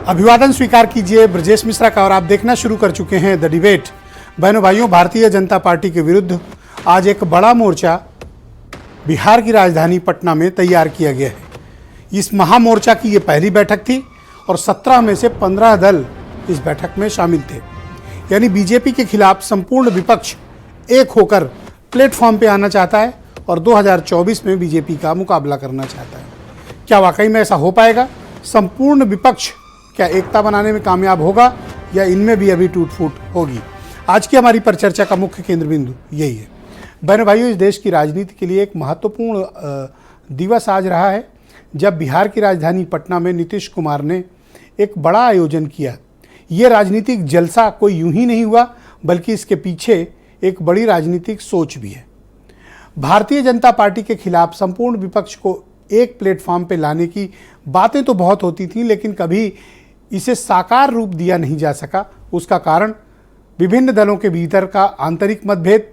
अभिवादन स्वीकार कीजिए ब्रजेश मिश्रा का और आप देखना शुरू कर चुके हैं द डिबेट। बहनों भाइयों, भारतीय जनता पार्टी के विरुद्ध आज एक बड़ा मोर्चा बिहार की राजधानी पटना में तैयार किया गया है। इस महामोर्चा की ये पहली बैठक थी और 17 में से 15 दल इस बैठक में शामिल थे। यानी बीजेपी के खिलाफ संपूर्ण विपक्ष एक होकर प्लेटफॉर्म पे आना चाहता है और 2024 में बीजेपी का मुकाबला करना चाहता है। क्या वाकई में ऐसा हो पाएगा? संपूर्ण विपक्ष क्या एकता बनाने में कामयाब होगा या इनमें भी अभी टूट फूट होगी? आज की हमारी परिचर्चा का मुख्य केंद्र बिंदु यही है। बहनों भाइयों, इस देश की राजनीति के लिए एक महत्वपूर्ण दिवस आज रहा है जब बिहार की राजधानी पटना में नीतीश कुमार ने एक बड़ा आयोजन किया। ये राजनीतिक जलसा कोई यूं ही नहीं हुआ, बल्कि इसके पीछे एक बड़ी राजनीतिक सोच भी है। भारतीय जनता पार्टी के खिलाफ संपूर्ण विपक्ष को एक प्लेटफॉर्म पे लाने की बातें तो बहुत होती थीं, लेकिन कभी इसे साकार रूप दिया नहीं जा सका। उसका कारण विभिन्न दलों के भीतर का आंतरिक मतभेद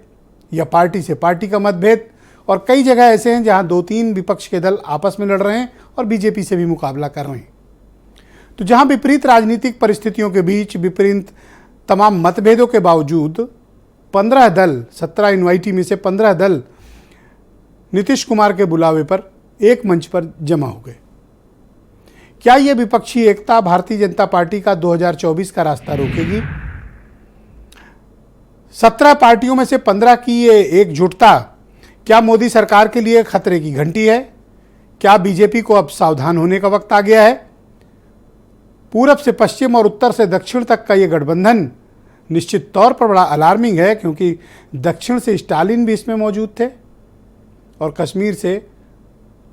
या पार्टी से पार्टी का मतभेद, और कई जगह ऐसे हैं जहां 2-3 विपक्ष के दल आपस में लड़ रहे हैं और बीजेपी से भी मुकाबला कर रहे हैं। तो जहां विपरीत राजनीतिक परिस्थितियों के बीच विपरीत तमाम मतभेदों के बावजूद 15 दल, 17 इनवाइटी में से 15 दल नीतीश कुमार के बुलावे पर एक मंच पर जमा हो गए। क्या यह विपक्षी एकता भारतीय जनता पार्टी का 2024 का रास्ता रोकेगी? 17 पार्टियों में से 15 की ये एकजुटता क्या मोदी सरकार के लिए खतरे की घंटी है? क्या बीजेपी को अब सावधान होने का वक्त आ गया है? पूरब से पश्चिम और उत्तर से दक्षिण तक का ये गठबंधन निश्चित तौर पर बड़ा अलार्मिंग है, क्योंकि दक्षिण से स्टालिन भी इसमें मौजूद थे और कश्मीर से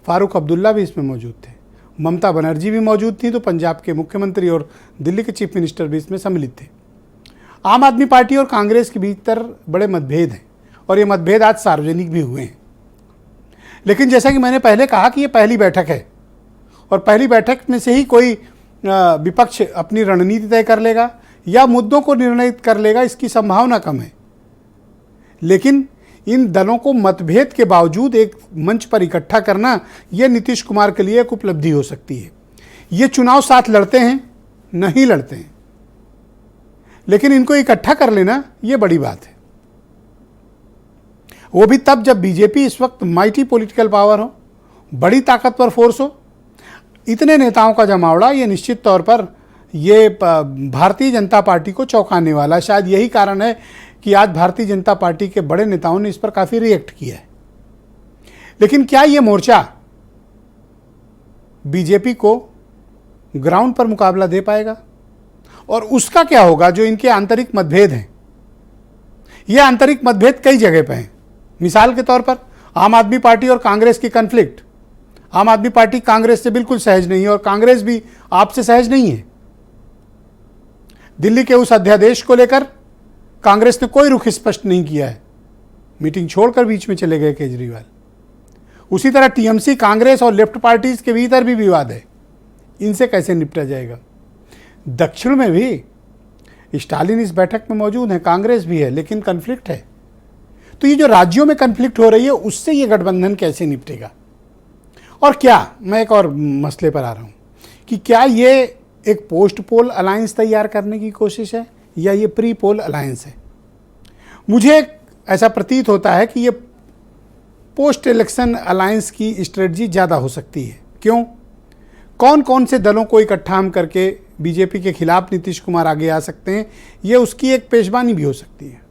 फारूक अब्दुल्ला भी इसमें मौजूद थे। ममता बनर्जी भी मौजूद थी, तो पंजाब के मुख्यमंत्री और दिल्ली के चीफ मिनिस्टर भी इसमें सम्मिलित थे। आम आदमी पार्टी और कांग्रेस के भीतर बड़े मतभेद हैं और ये मतभेद आज सार्वजनिक भी हुए हैं। लेकिन जैसा कि मैंने पहले कहा कि ये पहली बैठक है और पहली बैठक में से ही कोई विपक्ष अपनी रणनीति तय कर लेगा या मुद्दों को निर्णित कर लेगा, इसकी संभावना कम है। लेकिन इन दलों को मतभेद के बावजूद एक मंच पर इकट्ठा करना, यह नीतीश कुमार के लिए एक उपलब्धि हो सकती है। ये चुनाव साथ लड़ते हैं, नहीं लड़ते हैं, लेकिन इनको इकट्ठा कर लेना यह बड़ी बात है। वो भी तब जब बीजेपी इस वक्त माइटी पॉलिटिकल पावर हो, बड़ी ताकतवर फोर्स हो। इतने नेताओं का जमावड़ा ये निश्चित तौर पर ये भारतीय जनता पार्टी को चौंकाने वाला है। शायद यही कारण है कि आज भारतीय जनता पार्टी के बड़े नेताओं ने इस पर काफ़ी रिएक्ट किया है। लेकिन क्या ये मोर्चा बीजेपी को ग्राउंड पर मुकाबला दे पाएगा? और उसका क्या होगा जो इनके आंतरिक मतभेद हैं? ये आंतरिक मतभेद कई जगह पे हैं। मिसाल के तौर पर आम आदमी पार्टी और कांग्रेस की कन्फ्लिक्ट। आम आदमी पार्टी कांग्रेस से बिल्कुल सहज नहीं है और कांग्रेस भी आपसे सहज नहीं है। दिल्ली के उस अध्यादेश को लेकर कांग्रेस ने कोई रुख स्पष्ट नहीं किया है, मीटिंग छोड़कर बीच में चले गए केजरीवाल। उसी तरह टीएमसी, कांग्रेस और लेफ्ट पार्टीज के भीतर भी विवाद है। इनसे कैसे निपटा जाएगा? दक्षिण में भी स्टालिन इस बैठक में मौजूद है, कांग्रेस भी है, लेकिन कन्फ्लिक्ट है। तो ये जो राज्यों में कन्फ्लिक्ट हो रही है, उससे ये गठबंधन कैसे निपटेगा? और क्या, मैं एक और मसले पर आ रहा हूं कि क्या ये एक पोस्ट पोल अलायंस तैयार करने की कोशिश है या ये प्री पोल अलायंस है? मुझे ऐसा प्रतीत होता है कि ये पोस्ट इलेक्शन अलायंस की स्ट्रेटजी ज़्यादा हो सकती है। क्यों? कौन कौन से दलों को इकट्ठा हम करके बीजेपी के खिलाफ नीतीश कुमार आगे आ सकते हैं, ये उसकी एक पेशबानी भी हो सकती है,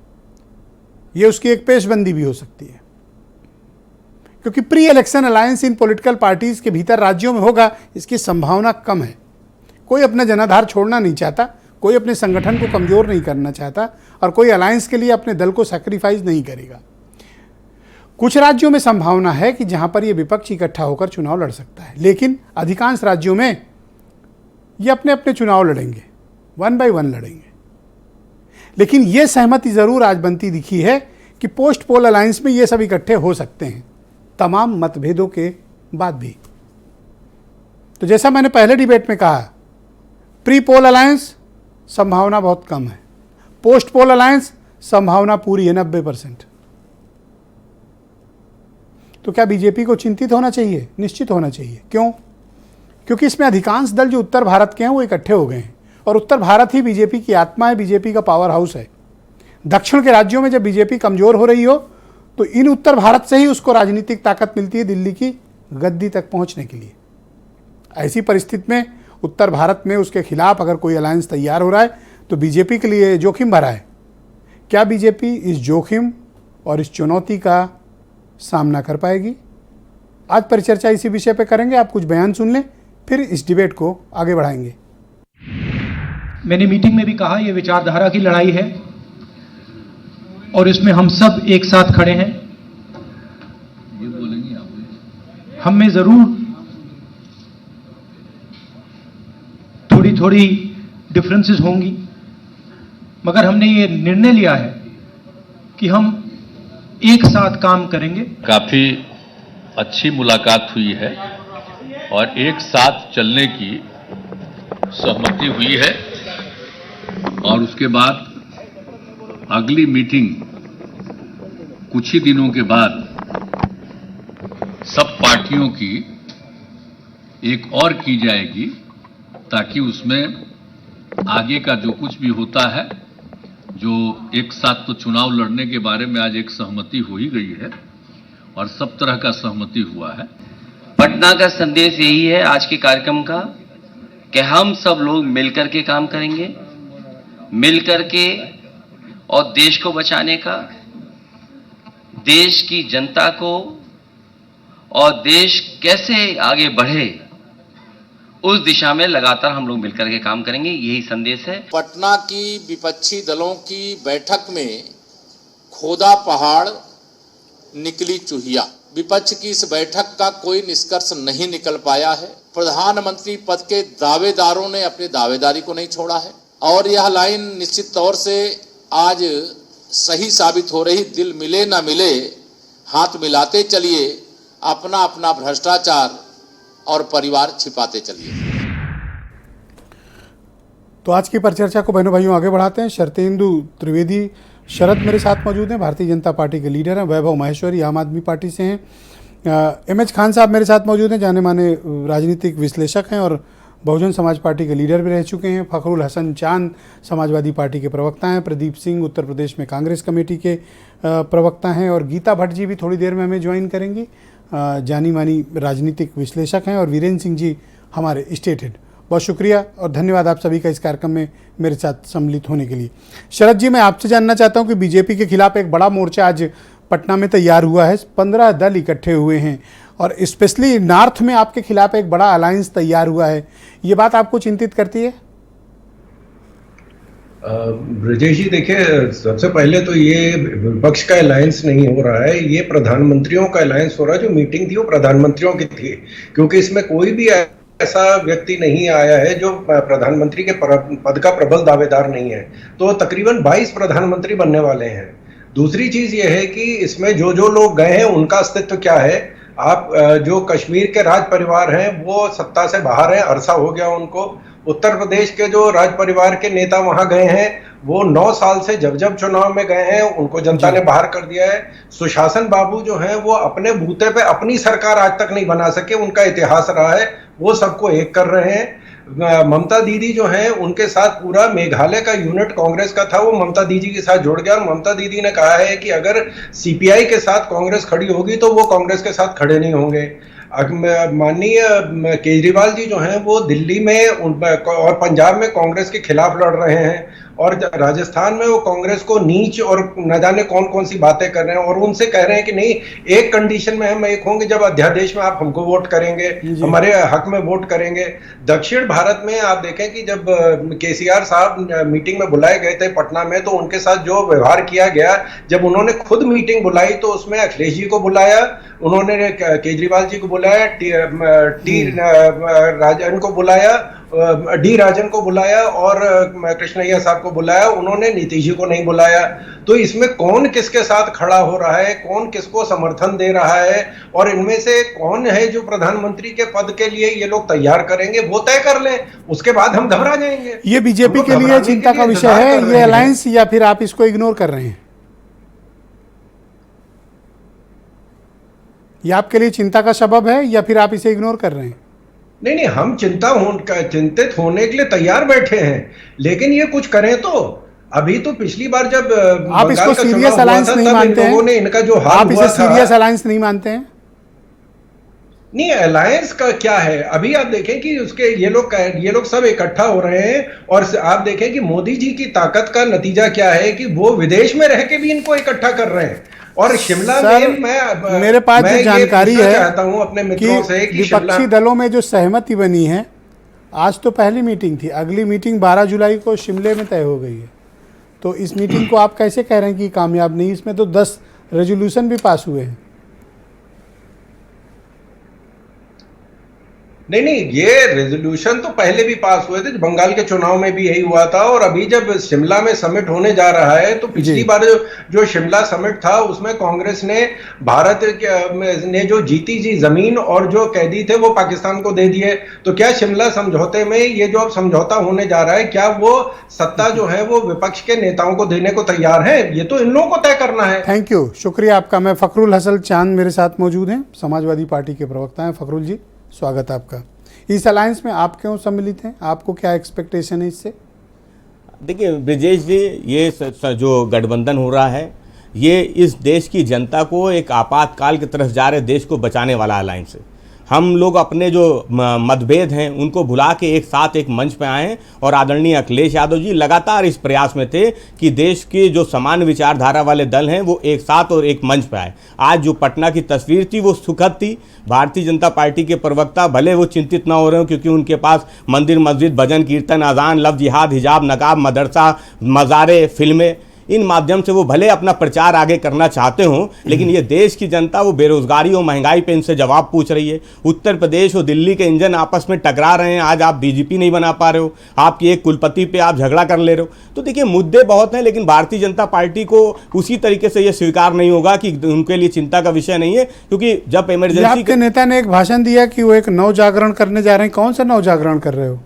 ये उसकी एक पेशबंदी भी हो सकती है। क्योंकि प्री इलेक्शन अलायंस इन पॉलिटिकल पार्टीज के भीतर राज्यों में होगा, इसकी संभावना कम है। कोई अपना जनाधार छोड़ना नहीं चाहता, कोई अपने संगठन को कमजोर नहीं करना चाहता और कोई अलायंस के लिए अपने दल को सैक्रिफाइस नहीं करेगा। कुछ राज्यों में संभावना है कि जहां पर यह विपक्ष इकट्ठा होकर चुनाव लड़ सकता है, लेकिन अधिकांश राज्यों में ये अपने अपने चुनाव लड़ेंगे, 1 by 1 लड़ेंगे। लेकिन यह सहमति जरूर आज बनती दिखी है कि पोस्ट पोल अलायंस में ये सब इकट्ठे हो सकते हैं, तमाम मतभेदों के बाद भी। तो जैसा मैंने पहले डिबेट में कहा, प्री पोल अलायंस संभावना बहुत कम है, पोस्ट पोल अलायंस संभावना पूरी है 90%। तो क्या बीजेपी को चिंतित होना चाहिए? निश्चित होना चाहिए। क्यों? क्योंकि इसमें अधिकांश दल जो उत्तर भारत के हैं वो इकट्ठे हो गए हैं और उत्तर भारत ही बीजेपी की आत्मा है, बीजेपी का पावर हाउस है। दक्षिण के राज्यों में जब बीजेपी कमजोर हो रही हो तो इन उत्तर भारत से ही उसको राजनीतिक ताकत मिलती है दिल्ली की गद्दी तक पहुंचने के लिए। ऐसी परिस्थिति में उत्तर भारत में उसके खिलाफ अगर कोई अलायंस तैयार हो रहा है तो बीजेपी के लिए जोखिम भरा है। क्या बीजेपी इस जोखिम और इस चुनौती का सामना कर पाएगी? आज परिचर्चा इसी विषय पर करेंगे। आप कुछ बयान सुन लें, फिर इस डिबेट को आगे बढ़ाएंगे। मैंने मीटिंग में भी कहा, यह विचारधारा की लड़ाई है और इसमें हम सब एक साथ खड़े हैं। ये बोलेंगे आप, हम में जरूर थोड़ी थोड़ी डिफरेंसेस होंगी, मगर हमने ये निर्णय लिया है कि हम एक साथ काम करेंगे। काफी अच्छी मुलाकात हुई है और एक साथ चलने की सहमति हुई है और उसके बाद अगली मीटिंग कुछ ही दिनों के बाद सब पार्टियों की एक और की जाएगी ताकि उसमें आगे का जो कुछ भी होता है, जो एक साथ तो चुनाव लड़ने के बारे में आज एक सहमति हो ही गई है और सब तरह का सहमति हुआ है। पटना का संदेश यही है आज के कार्यक्रम का कि हम सब लोग मिलकर के काम करेंगे, मिलकर के, और देश को बचाने का, देश की जनता को, और देश कैसे आगे बढ़े उस दिशा में लगातार हम लोग मिलकर के काम करेंगे। यही संदेश है। पटना की विपक्षी दलों की बैठक में खोदा पहाड़ निकली चूहिया। विपक्ष की इस बैठक का कोई निष्कर्ष नहीं निकल पाया है। प्रधानमंत्री पद के दावेदारों ने अपनी दावेदारी को नहीं छोड़ा है और यह लाइन निश्चित तौर से आज सही साबित हो रही। दिल मिले ना मिले, हाथ मिलाते चलिए, अपना अपना भ्रष्टाचार और परिवार छिपाते चलिए। तो आज की परिचर्चा को बहनों भाइयों आगे बढ़ाते हैं। शरतेंदु त्रिवेदी शरद मेरे साथ मौजूद हैं, भारतीय जनता पार्टी के लीडर हैं। वैभव माहेश्वरी आम आदमी पार्टी से हैं। एमएच खान साहब मेरे साथ मौजूद हैं, जाने माने राजनीतिक विश्लेषक हैं और बहुजन समाज पार्टी के लीडर भी रह चुके हैं। फखरुल हसन चांद समाजवादी पार्टी के प्रवक्ता हैं। प्रदीप सिंह उत्तर प्रदेश में कांग्रेस कमेटी के प्रवक्ता हैं और गीता भट्ट जी भी थोड़ी देर में हमें ज्वाइन करेंगी, जानी मानी राजनीतिक विश्लेषक हैं। और वीरेंद्र सिंह जी हमारे स्टेट हेड। बहुत शुक्रिया और धन्यवाद आप सभी का इस कार्यक्रम में मेरे साथ सम्मिलित होने के लिए। शरद जी, मैं आपसे जानना चाहता हूं कि बीजेपी के खिलाफ एक बड़ा मोर्चा आज पटना में तैयार हुआ है। 15 दल इकट्ठे हुए हैं और स्पेशली नॉर्थ में आपके खिलाफ एक बड़ा अलायंस तैयार हुआ है। ये बात आपको चिंतित करती है? ब्रजेश जी, देखिए, सबसे पहले तो ये विपक्ष का अलायंस नहीं हो रहा है, ये प्रधानमंत्रियों का अलायंस हो रहा है। जो मीटिंग थी वो प्रधानमंत्रियों की थी, क्योंकि इसमें कोई भी ऐसा व्यक्ति नहीं आया है जो प्रधानमंत्री के पद का प्रबल दावेदार नहीं है। तो तकरीबन 22 प्रधानमंत्री बनने वाले हैं। दूसरी चीज ये है कि इसमें जो जो लोग गए हैं उनका अस्तित्व क्या है। आप जो कश्मीर के राज परिवार हैं वो सत्ता से बाहर हैं, अरसा हो गया उनको। उत्तर प्रदेश के जो राज परिवार के नेता वहां गए हैं वो 9 साल से जब चुनाव में गए हैं, उनको जनता ने बाहर कर दिया है। सुशासन बाबू जो हैं वो अपने बूते पे अपनी सरकार आज तक नहीं बना सके, उनका इतिहास रहा है, वो सबको एक कर रहे हैं। ममता दीदी जो हैं उनके साथ पूरा मेघालय का यूनिट कांग्रेस का था, वो ममता दीदी के साथ जुड़ गया और ममता दीदी ने कहा है कि अगर सीपीआई के साथ कांग्रेस खड़ी होगी तो वो कांग्रेस के साथ खड़े नहीं होंगे। माननीय केजरीवाल जी जो हैं वो दिल्ली में और पंजाब में कांग्रेस के खिलाफ लड़ रहे हैं और राजस्थान में वो कांग्रेस को नीच और न जाने कौन कौन सी बातें कर रहे हैं और उनसे कह रहे हैं कि नहीं, एक कंडीशन में हम एक होंगे, जब अध्यादेश में आप हमको वोट करेंगे, हमारे हक में वोट करेंगे। दक्षिण भारत में आप देखें कि जब केसीआर साहब मीटिंग में बुलाए गए थे पटना में, तो उनके साथ जो व्यवहार किया गया, जब उन्होंने खुद मीटिंग बुलाई तो उसमें अखिलेश जी को बुलाया, उन्होंने केजरीवाल जी को बुलाया, राजन को बुलाया, डी राजन को बुलाया और कृष्णैया साहब को बुलाया, उन्होंने नीतीश जी को नहीं बुलाया। तो इसमें कौन किसके साथ खड़ा हो रहा है, कौन किसको समर्थन दे रहा है और इनमें से कौन है जो प्रधानमंत्री के पद के लिए ये लोग तैयार करेंगे, वो तय कर लें, उसके बाद हम घबरा जाएंगे। ये बीजेपी के लिए चिंता का विषय है ये अलायंस, या फिर आप इसको इग्नोर कर रहे हैं? ये आपके लिए चिंता का सबब है या फिर आप इसे इग्नोर कर रहे हैं? नहीं, हम चिंतित होने के लिए तैयार बैठे हैं, लेकिन ये कुछ करें तो। अभी तो पिछली बार जब आप इसको सीरियस अलायंस नहीं मानते हैं? ने इनका जो हाल आप हुआ इसे था, सीरियस अलायंस नहीं मानते हैं? नहीं, अलायंस का क्या है? अभी आप देखें कि उसके ये लोग सब इकट्ठा हो रहे हैं, और आप देखें कि मोदी जी की ताकत का नतीजा क्या है कि वो विदेश में रह के भी इनको इकट्ठा कर रहे हैं। और शिमला में मेरे पास जो जानकारी है चाहता हूं अपने मित्रों से कि विपक्षी दलों में जो सहमति बनी है, आज तो पहली मीटिंग थी, अगली मीटिंग 12 जुलाई को शिमले में तय हो गई है। तो इस मीटिंग को आप कैसे कह रहे हैं कि कामयाब नहीं? इसमें तो 10 रेजोल्यूशन भी पास हुए हैं। नहीं, ये रेजोल्यूशन तो पहले भी पास हुए थे, बंगाल के चुनाव में भी यही हुआ था। और अभी जब शिमला में समिट होने जा रहा है, तो पिछली बार जो शिमला समिट था उसमें कांग्रेस ने भारत ने जो जीती जी जमीन और जो कैदी थे वो पाकिस्तान को दे दिए। तो क्या शिमला समझौते में ये जो अब समझौता होने जा रहा है, क्या वो सत्ता जो है वो विपक्ष के नेताओं को देने को तैयार है? ये तो इन लोगों को तय करना है। थैंक यू, शुक्रिया आपका। मैं फखरुल हसन चांद मेरे साथ मौजूद हैं, समाजवादी पार्टी के प्रवक्ता हैं। फखरुल जी, स्वागत है आपका। इस अलायंस में आप क्यों सम्मिलित हैं? आपको क्या एक्सपेक्टेशन है इससे? देखिए ब्रिजेश जी, ये जो गठबंधन हो रहा है, ये इस देश की जनता को एक आपातकाल की तरफ जा रहे देश को बचाने वाला अलायंस है। हम लोग अपने जो मतभेद हैं उनको भुला के एक साथ एक मंच पे आए हैं, और आदरणीय अखिलेश यादव जी लगातार इस प्रयास में थे कि देश के जो समान विचारधारा वाले दल हैं वो एक साथ और एक मंच पे आए। आज जो पटना की तस्वीर थी वो सुखद थी। भारतीय जनता पार्टी के प्रवक्ता भले वो चिंतित ना हो रहे हो, क्योंकि उनके पास मंदिर, मस्जिद, भजन कीर्तन, अजान, लफ्ज़ जिहाद, हिजाब, नकाब, मदरसा, मज़ारे, फिल्में, इन माध्यम से वो भले अपना प्रचार आगे करना चाहते हों, लेकिन ये देश की जनता वो बेरोजगारी और महंगाई पे इनसे जवाब पूछ रही है। उत्तर प्रदेश और दिल्ली के इंजन आपस में टकरा रहे हैं। आज आप डीजीपी नहीं बना पा रहे हो, आपकी एक कुलपति पे आप झगड़ा कर ले रहे हो। तो देखिए, मुद्दे बहुत हैं, लेकिन भारतीय जनता पार्टी को उसी तरीके से ये स्वीकार नहीं होगा कि उनके लिए चिंता का विषय नहीं है, क्योंकि जब इमरजेंसी आपके नेता ने एक भाषण दिया कि वो एक नव जागरण करने जा रहे हैं। कौन सा नव जागरण कर रहे हो?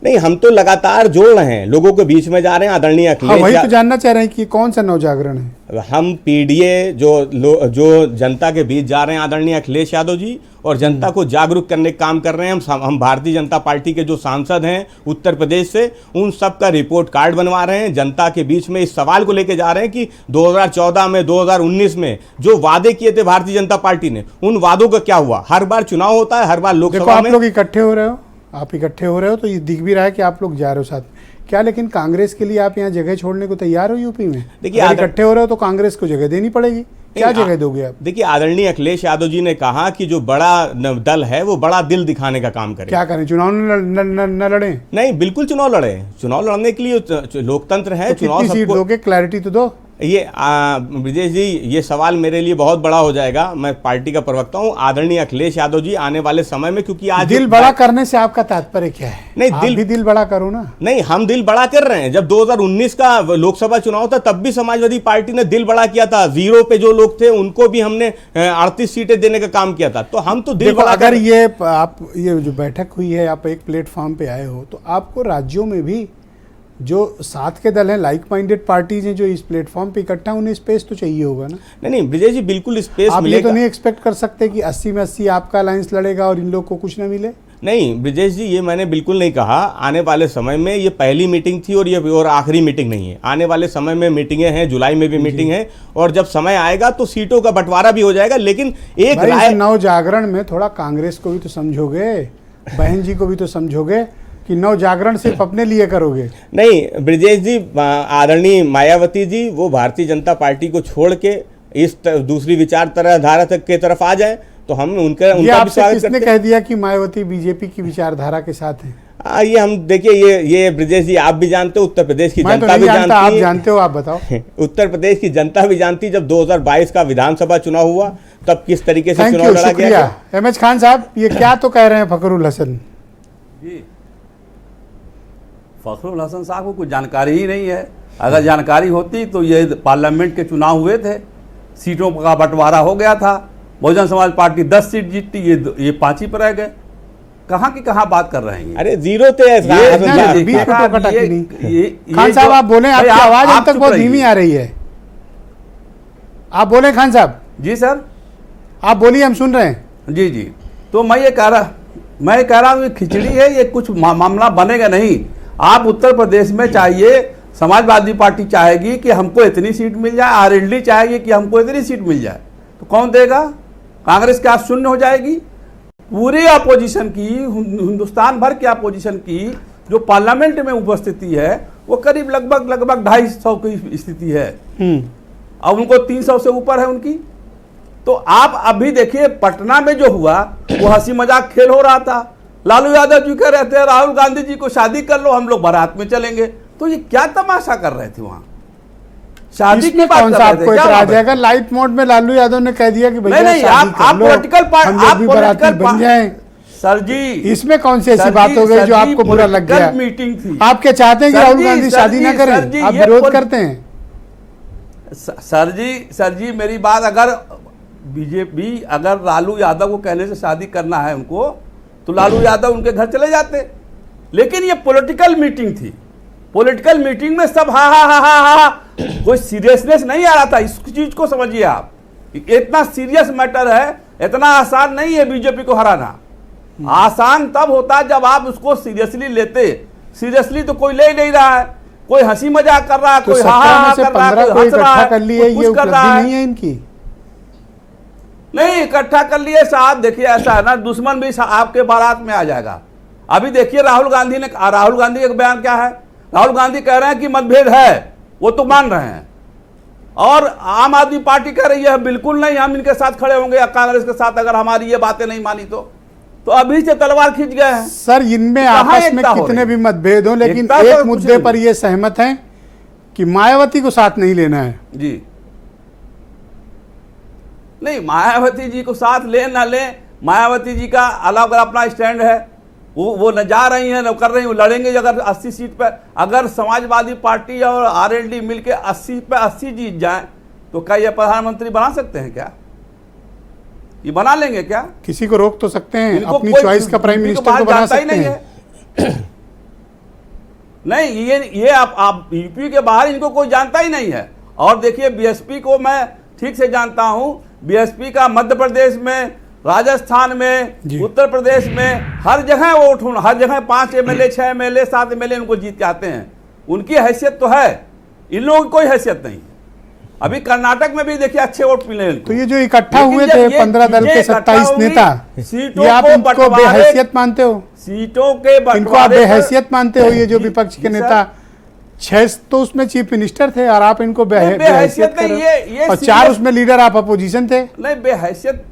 नहीं, हम तो लगातार जोड़ रहे हैं, लोगों के बीच में जा रहे हैं। आदरणीय अखिलेश, वही तो जानना चाह रहे हैं कि कौन सा नव जागरण है। हम पीडीए जो जनता के बीच जा रहे हैं, आदरणीय अखिलेश यादव जी, और जनता को जागरूक करने का काम कर रहे हैं। हम भारतीय जनता पार्टी के जो सांसद हैं उत्तर प्रदेश से, उन सब का रिपोर्ट कार्ड बनवा रहे हैं। जनता के बीच में इस सवाल को लेके जा रहे हैं कि 2014 में, 2019 में जो वादे किए थे भारतीय जनता पार्टी ने, उन वादों का क्या हुआ? हर बार चुनाव होता है, हर बार लोकसभा में आप लोग इकट्ठे हो रहे हो, तो ये दिख भी रहा है कि आप लोग जा रहे हो साथ क्या, लेकिन कांग्रेस के लिए आप यहाँ जगह छोड़ने को तैयार हो? यूपी में देखिए, इकट्ठे हो रहे हो तो कांग्रेस को जगह देनी पड़ेगी। क्या जगह दोगे आप? देखिए, आदरणीय अखिलेश यादव जी ने कहा कि जो बड़ा दल है वो बड़ा दिल दिखाने का काम करे। क्या करें, चुनाव न लड़े? नहीं, बिल्कुल चुनाव लड़े। चुनाव लड़ने के लिए लोकतंत्र है। तो कितनी सीट दोगे? क्लैरिटी तो दो। ये ब्रिजेश जी, ये सवाल मेरे लिए बहुत बड़ा हो जाएगा। मैं पार्टी का प्रवक्ता हूँ। आदरणीय अखिलेश यादव जी आने वाले समय में, क्योंकि आज दिल बड़ा करने से आपका तात्पर्य क्या है? नहीं, दिल बड़ा करो ना। नहीं, हम दिल बड़ा कर रहे हैं। जब 2019 का लोकसभा चुनाव था तब भी समाजवादी पार्टी ने दिल बड़ा किया था। 0 पे जो लोग थे उनको भी हमने 38 सीटें देने का काम किया था। तो हम तो दिल बड़ा। अगर ये जो बैठक हुई है, आप एक प्लेटफॉर्म पे आए हो, तो आपको राज्यों में भी जो साथ के दल हैं, लाइक माइंडेड पार्टीज हैं जो इस प्लेटफॉर्म पे इकट्ठा, उन्हें स्पेस तो चाहिए होगा ना? नहीं ब्रिजेश जी, बिल्कुल स्पेस आप मिलेगा। ये तो नहीं एक्सपेक्ट कर सकते कि 80 में 80 आपका अलायंस लड़ेगा और इन लोग को कुछ ना मिले। नहीं ब्रिजेश जी, ये मैंने बिल्कुल नहीं कहा। आने वाले समय में ये पहली मीटिंग थी और आखिरी मीटिंग नहीं है। आने वाले समय में मीटिंगें हैं, जुलाई में भी मीटिंग है, और जब समय आएगा तो सीटों का बंटवारा भी हो जाएगा। लेकिन एक नव जागरण में थोड़ा कांग्रेस को भी तो समझोगे, बहन जी को भी तो समझोगे कि नव जागरण सिर्फ अपने लिए करोगे? नहीं ब्रिजेश जी, आदरणीय मायावती जी वो भारतीय जनता पार्टी को छोड़ के इस दूसरी विचारधारा के तरफ आ जाए तो हम उनका भी स्वागत करते हैं। किसने कह दिया कि मायावती बीजेपी की विचारधारा के साथ है? ये हम देखिए, ये ब्रिजेश जी आप भी जानते हो, उत्तर प्रदेश की जनता भी जानती है। आप जानते हो, आप बताओ। उत्तर प्रदेश की जनता भी जानती है। जब 2022 का विधानसभा चुनाव हुआ तब किस तरीके से चुनाव लड़ा गया। एमएच खान साहब, ये क्या तो कह रहे हैं फखरुल हसन जी? फखरुल हसन साहब को कुछ जानकारी ही नहीं है। अगर जानकारी होती तो ये पार्लियामेंट के चुनाव हुए थे, सीटों का बंटवारा हो गया था। बहुजन समाज पार्टी 10 सीट जीतती, ये 5 ही पर रह गए। कहाँ की कहाँ बात कर रहे हैं? अरे 0 थे। खान साहब आप बोले, आपकी आवाज अब तक बहुत धीमी आ रही है। आप बोले खान साहब। जी सर, आप बोलिए, हम सुन रहे हैं। जी। तो मैं ये कह रहा, मैं कह रहा हूँ ये खिचड़ी है, ये कुछ मामला बनेगा नहीं। आप उत्तर प्रदेश में चाहिए, समाजवादी पार्टी चाहेगी कि हमको इतनी सीट मिल जाए, आरएलडी चाहेगी कि हमको इतनी सीट मिल जाए, तो कौन देगा? कांग्रेस क्या शून्य हो जाएगी? पूरी अपोजिशन की, हिंदुस्तान भर की अपोजिशन की जो पार्लियामेंट में उपस्थिति है वो करीब लगभग 250 की स्थिति है, और उनको 300 से ऊपर है उनकी। तो आप अभी देखिए पटना में जो हुआ वो हंसी मजाक खेल हो रहा था। लालू यादव जी कह रहे थे राहुल गांधी जी को शादी कर लो, हम लोग बारात में चलेंगे। तो ये क्या तमाशा कर रहे थे वहां? शादी की बात कौन कर सा रहे थे आपको क्या? इतराज है? अगर लाइट मोड में लालू यादव ने कह दिया कि भैया नहीं, शादी कर आप लो, पॉलिटिकल हम लोग भी बाराती बन जाएं, सर जी, इसमें कौन सी ऐसी बात हो गई जो आपको बुरा लग गया? मीटिंग थी। आप क्या चाहते हैं कि सर राहुल जी, गांधी सर शादी जी, ना सर करें? जी, आप ये विरोध करते हैं? सर जी मेरी बात, अगर बीजेपी अगर लालू यादव को कहने से शादी करना है उनको, तो लालू यादव उनके घर चले जाते। लेकिन ये पॉलिटिकल मीटिंग थी। पॉलिटिकल मीटिंग में सब हा हा हा हा हा, कोई सीरियसनेस नहीं आ रहा था। इस चीज को समझिए आप, इतना सीरियस मैटर है, इतना आसान नहीं है बीजेपी को हराना। आसान तब होता जब आप उसको सीरियसली लेते। सीरियसली तो कोई ले ही नहीं रहा है, कोई हंसी मजाक कर रहा है, तो कोई 17 में से कर रहा है, 15 कोई को हंस रहा इकट्ठा है, कर लिए, कोई ये कुछ कर रहा उपलब्धि है। नहीं है इनकी? नहीं इकट्ठा कर लिए साहब, देखिए ऐसा है ना, दुश्मन भी आपके बारात में आ जाएगा। अभी देखिए राहुल गांधी का बयान क्या है? राहुल गांधी कह रहे हैं कि मतभेद है, वो तो मान रहे हैं, और आम आदमी पार्टी कह रही है बिल्कुल नहीं, हम इनके साथ खड़े होंगे या कांग्रेस के साथ, अगर हमारी ये बातें नहीं मानी तो अभी से तलवार खींच गए हैं। सर इनमें कहाँ आपस में एकता हो कितने रही? भी मतभेद हो, लेकिन एकता तो एक कुछ मुद्दे नहीं। पर ये सहमत हैं कि मायावती को साथ नहीं लेना है। जी नहीं, मायावती जी को साथ ले ना ले, मायावती जी का अलग अपना स्टैंड है, वो न जा रही हैं न कर रही हैं, वो लड़ेंगे अगर 80 सीट पर। अगर समाजवादी पार्टी और आरएलडी मिलके 80 पे 80 जीत जाए तो क्या ये प्रधानमंत्री बना सकते हैं? क्या ये बना लेंगे क्या? किसी को रोक तो सकते हैं, इनको अपनी कोई चॉइस का प्राइम यूपी को मिनिस्टर बाहर को बना जानता ही सकते नहीं हैं। है। नहीं ये आप यूपी के बाहर इनको कोई जानता ही नहीं है। और देखिए बीएसपी को मैं ठीक से जानता हूं, बीएसपी का मध्य प्रदेश में, राजस्थान में, उत्तर प्रदेश में, हर जगह वो उठूं, हर जगह 5 एमएलए 6 एमएलए 7 एमएलए उनको जीत के आते हैं। उनकी हैसियत तो है, इन लोगों की कोई हैसियत नहीं। अभी कर्नाटक में भी देखिए अच्छे वोट मिले इनको। तो ये जो इकट्ठा हुए थे 15 दल के 27 नेता, ये आप इनको बेहैसियत मानते हो? सीटों के इनको आप बेहैसियत मानते हो? ये जो विपक्ष के नेता 6 तो उसमें चीफ मिनिस्टर थे और आप इनको बेहैसियत कर रहे हो, और 4 उसमें लीडर आप अपोजिशन थे। नहीं बेहैसियत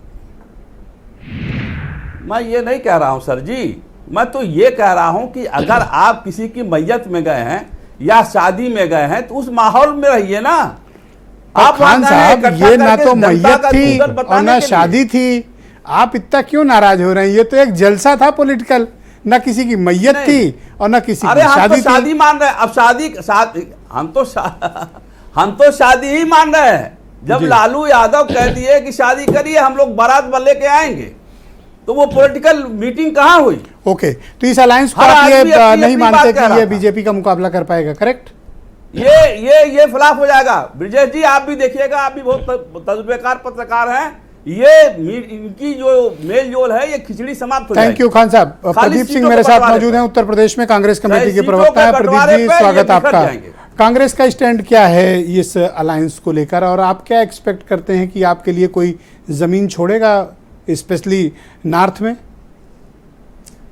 मैं ये नहीं कह रहा हूं सर जी, मैं तो ये कह रहा हूं कि अगर आप किसी की मैयत में गए हैं या शादी में गए हैं तो उस माहौल में रहिए ना। आप खान साहब ये ना तो मैयत थी और ना शादी थी, आप इतना क्यों नाराज हो रहे हैं? ये तो एक जलसा था पॉलिटिकल, ना किसी की मैयत थी और ना किसी की शादी थी। शादी मान रहे हैं, अब शादी हम तो शादी ही मान रहे हैं। जब लालू यादव कह दिए कि शादी करिए, हम लोग बारात वाले के आएंगे, तो वो पॉलिटिकल मीटिंग कहां हुई? ओके, तो इस अलायंस को आप ये नहीं मानते कि ये बीजेपी का मुकाबला कर पाएगा? करेक्ट, ये फ्लॉप हो जाएगा। ब्रिजेश जी आप भी देखिएगा, आप भी बहुत तजुर्बेकार पत्रकार हैं, ये इनकी जो मेल जोल है ये खिचड़ी समाप्त हो जाएगी। थैंक यू खान साहब। प्रदीप सिंह मेरे साथ मौजूद हैं, उत्तर प्रदेश में कांग्रेस कमेटी के प्रवक्ता हैं। प्रदीप जी स्वागत आपका। कांग्रेस का स्टैंड क्या है इस अलायंस को लेकर, और आप क्या एक्सपेक्ट करते हैं कि आपके लिए कोई जमीन छोड़ेगा स्पेशली नॉर्थ में?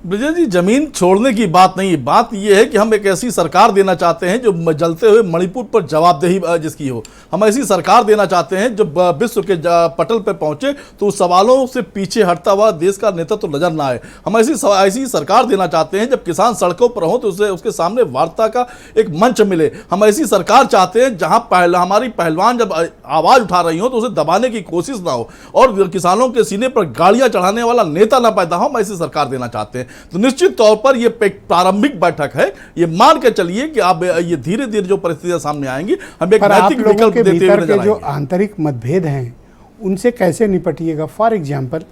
ब्रिजेश जी, जमीन छोड़ने की बात नहीं है, बात यह है कि हम एक ऐसी सरकार देना चाहते हैं जो जलते हुए मणिपुर पर जवाबदेही जिसकी हो। हम ऐसी सरकार देना चाहते हैं जो विश्व के पटल पर पहुंचे तो उस सवालों से पीछे हटता हुआ देश का नेतृत्व तो नजर ना आए। हम ऐसी सरकार देना चाहते हैं जब किसान सड़कों पर हों तो उसके सामने वार्ता का एक मंच मिले। हम ऐसी सरकार चाहते हैं जहां हमारी पहलवान जब आवाज उठा रही हो तो उसे दबाने की कोशिश ना हो और किसानों के सीने पर गाड़ियां चढ़ाने वाला नेता ना पैदा हो। हम ऐसी सरकार देना चाहते हैं। तो निश्चित तौर पर यह एक प्रारंभिक बैठक है, ये मान के चलिए कि आप ये धीरे धीरे जो परिस्थितियां सामने आएंगी हम एक नैतिक विकल्प देते हुए नजर आएंगे। जो आंतरिक मतभेद हैं उनसे कैसे निपटिएगा? फॉर एग्जाम्पल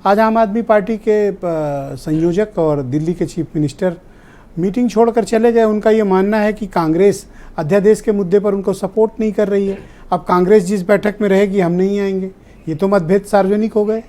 आज आम आदमी पार्टी के संयोजक और दिल्ली के चीफ मिनिस्टर मीटिंग छोड़कर चले गए। उनका ये मानना है कि कांग्रेस अध्यादेश के मुद्दे पर उनको सपोर्ट नहीं कर रही है। अब कांग्रेस जिस बैठक में रहेगी हम नहीं आएंगे, ये तो मतभेद सार्वजनिक हो गए।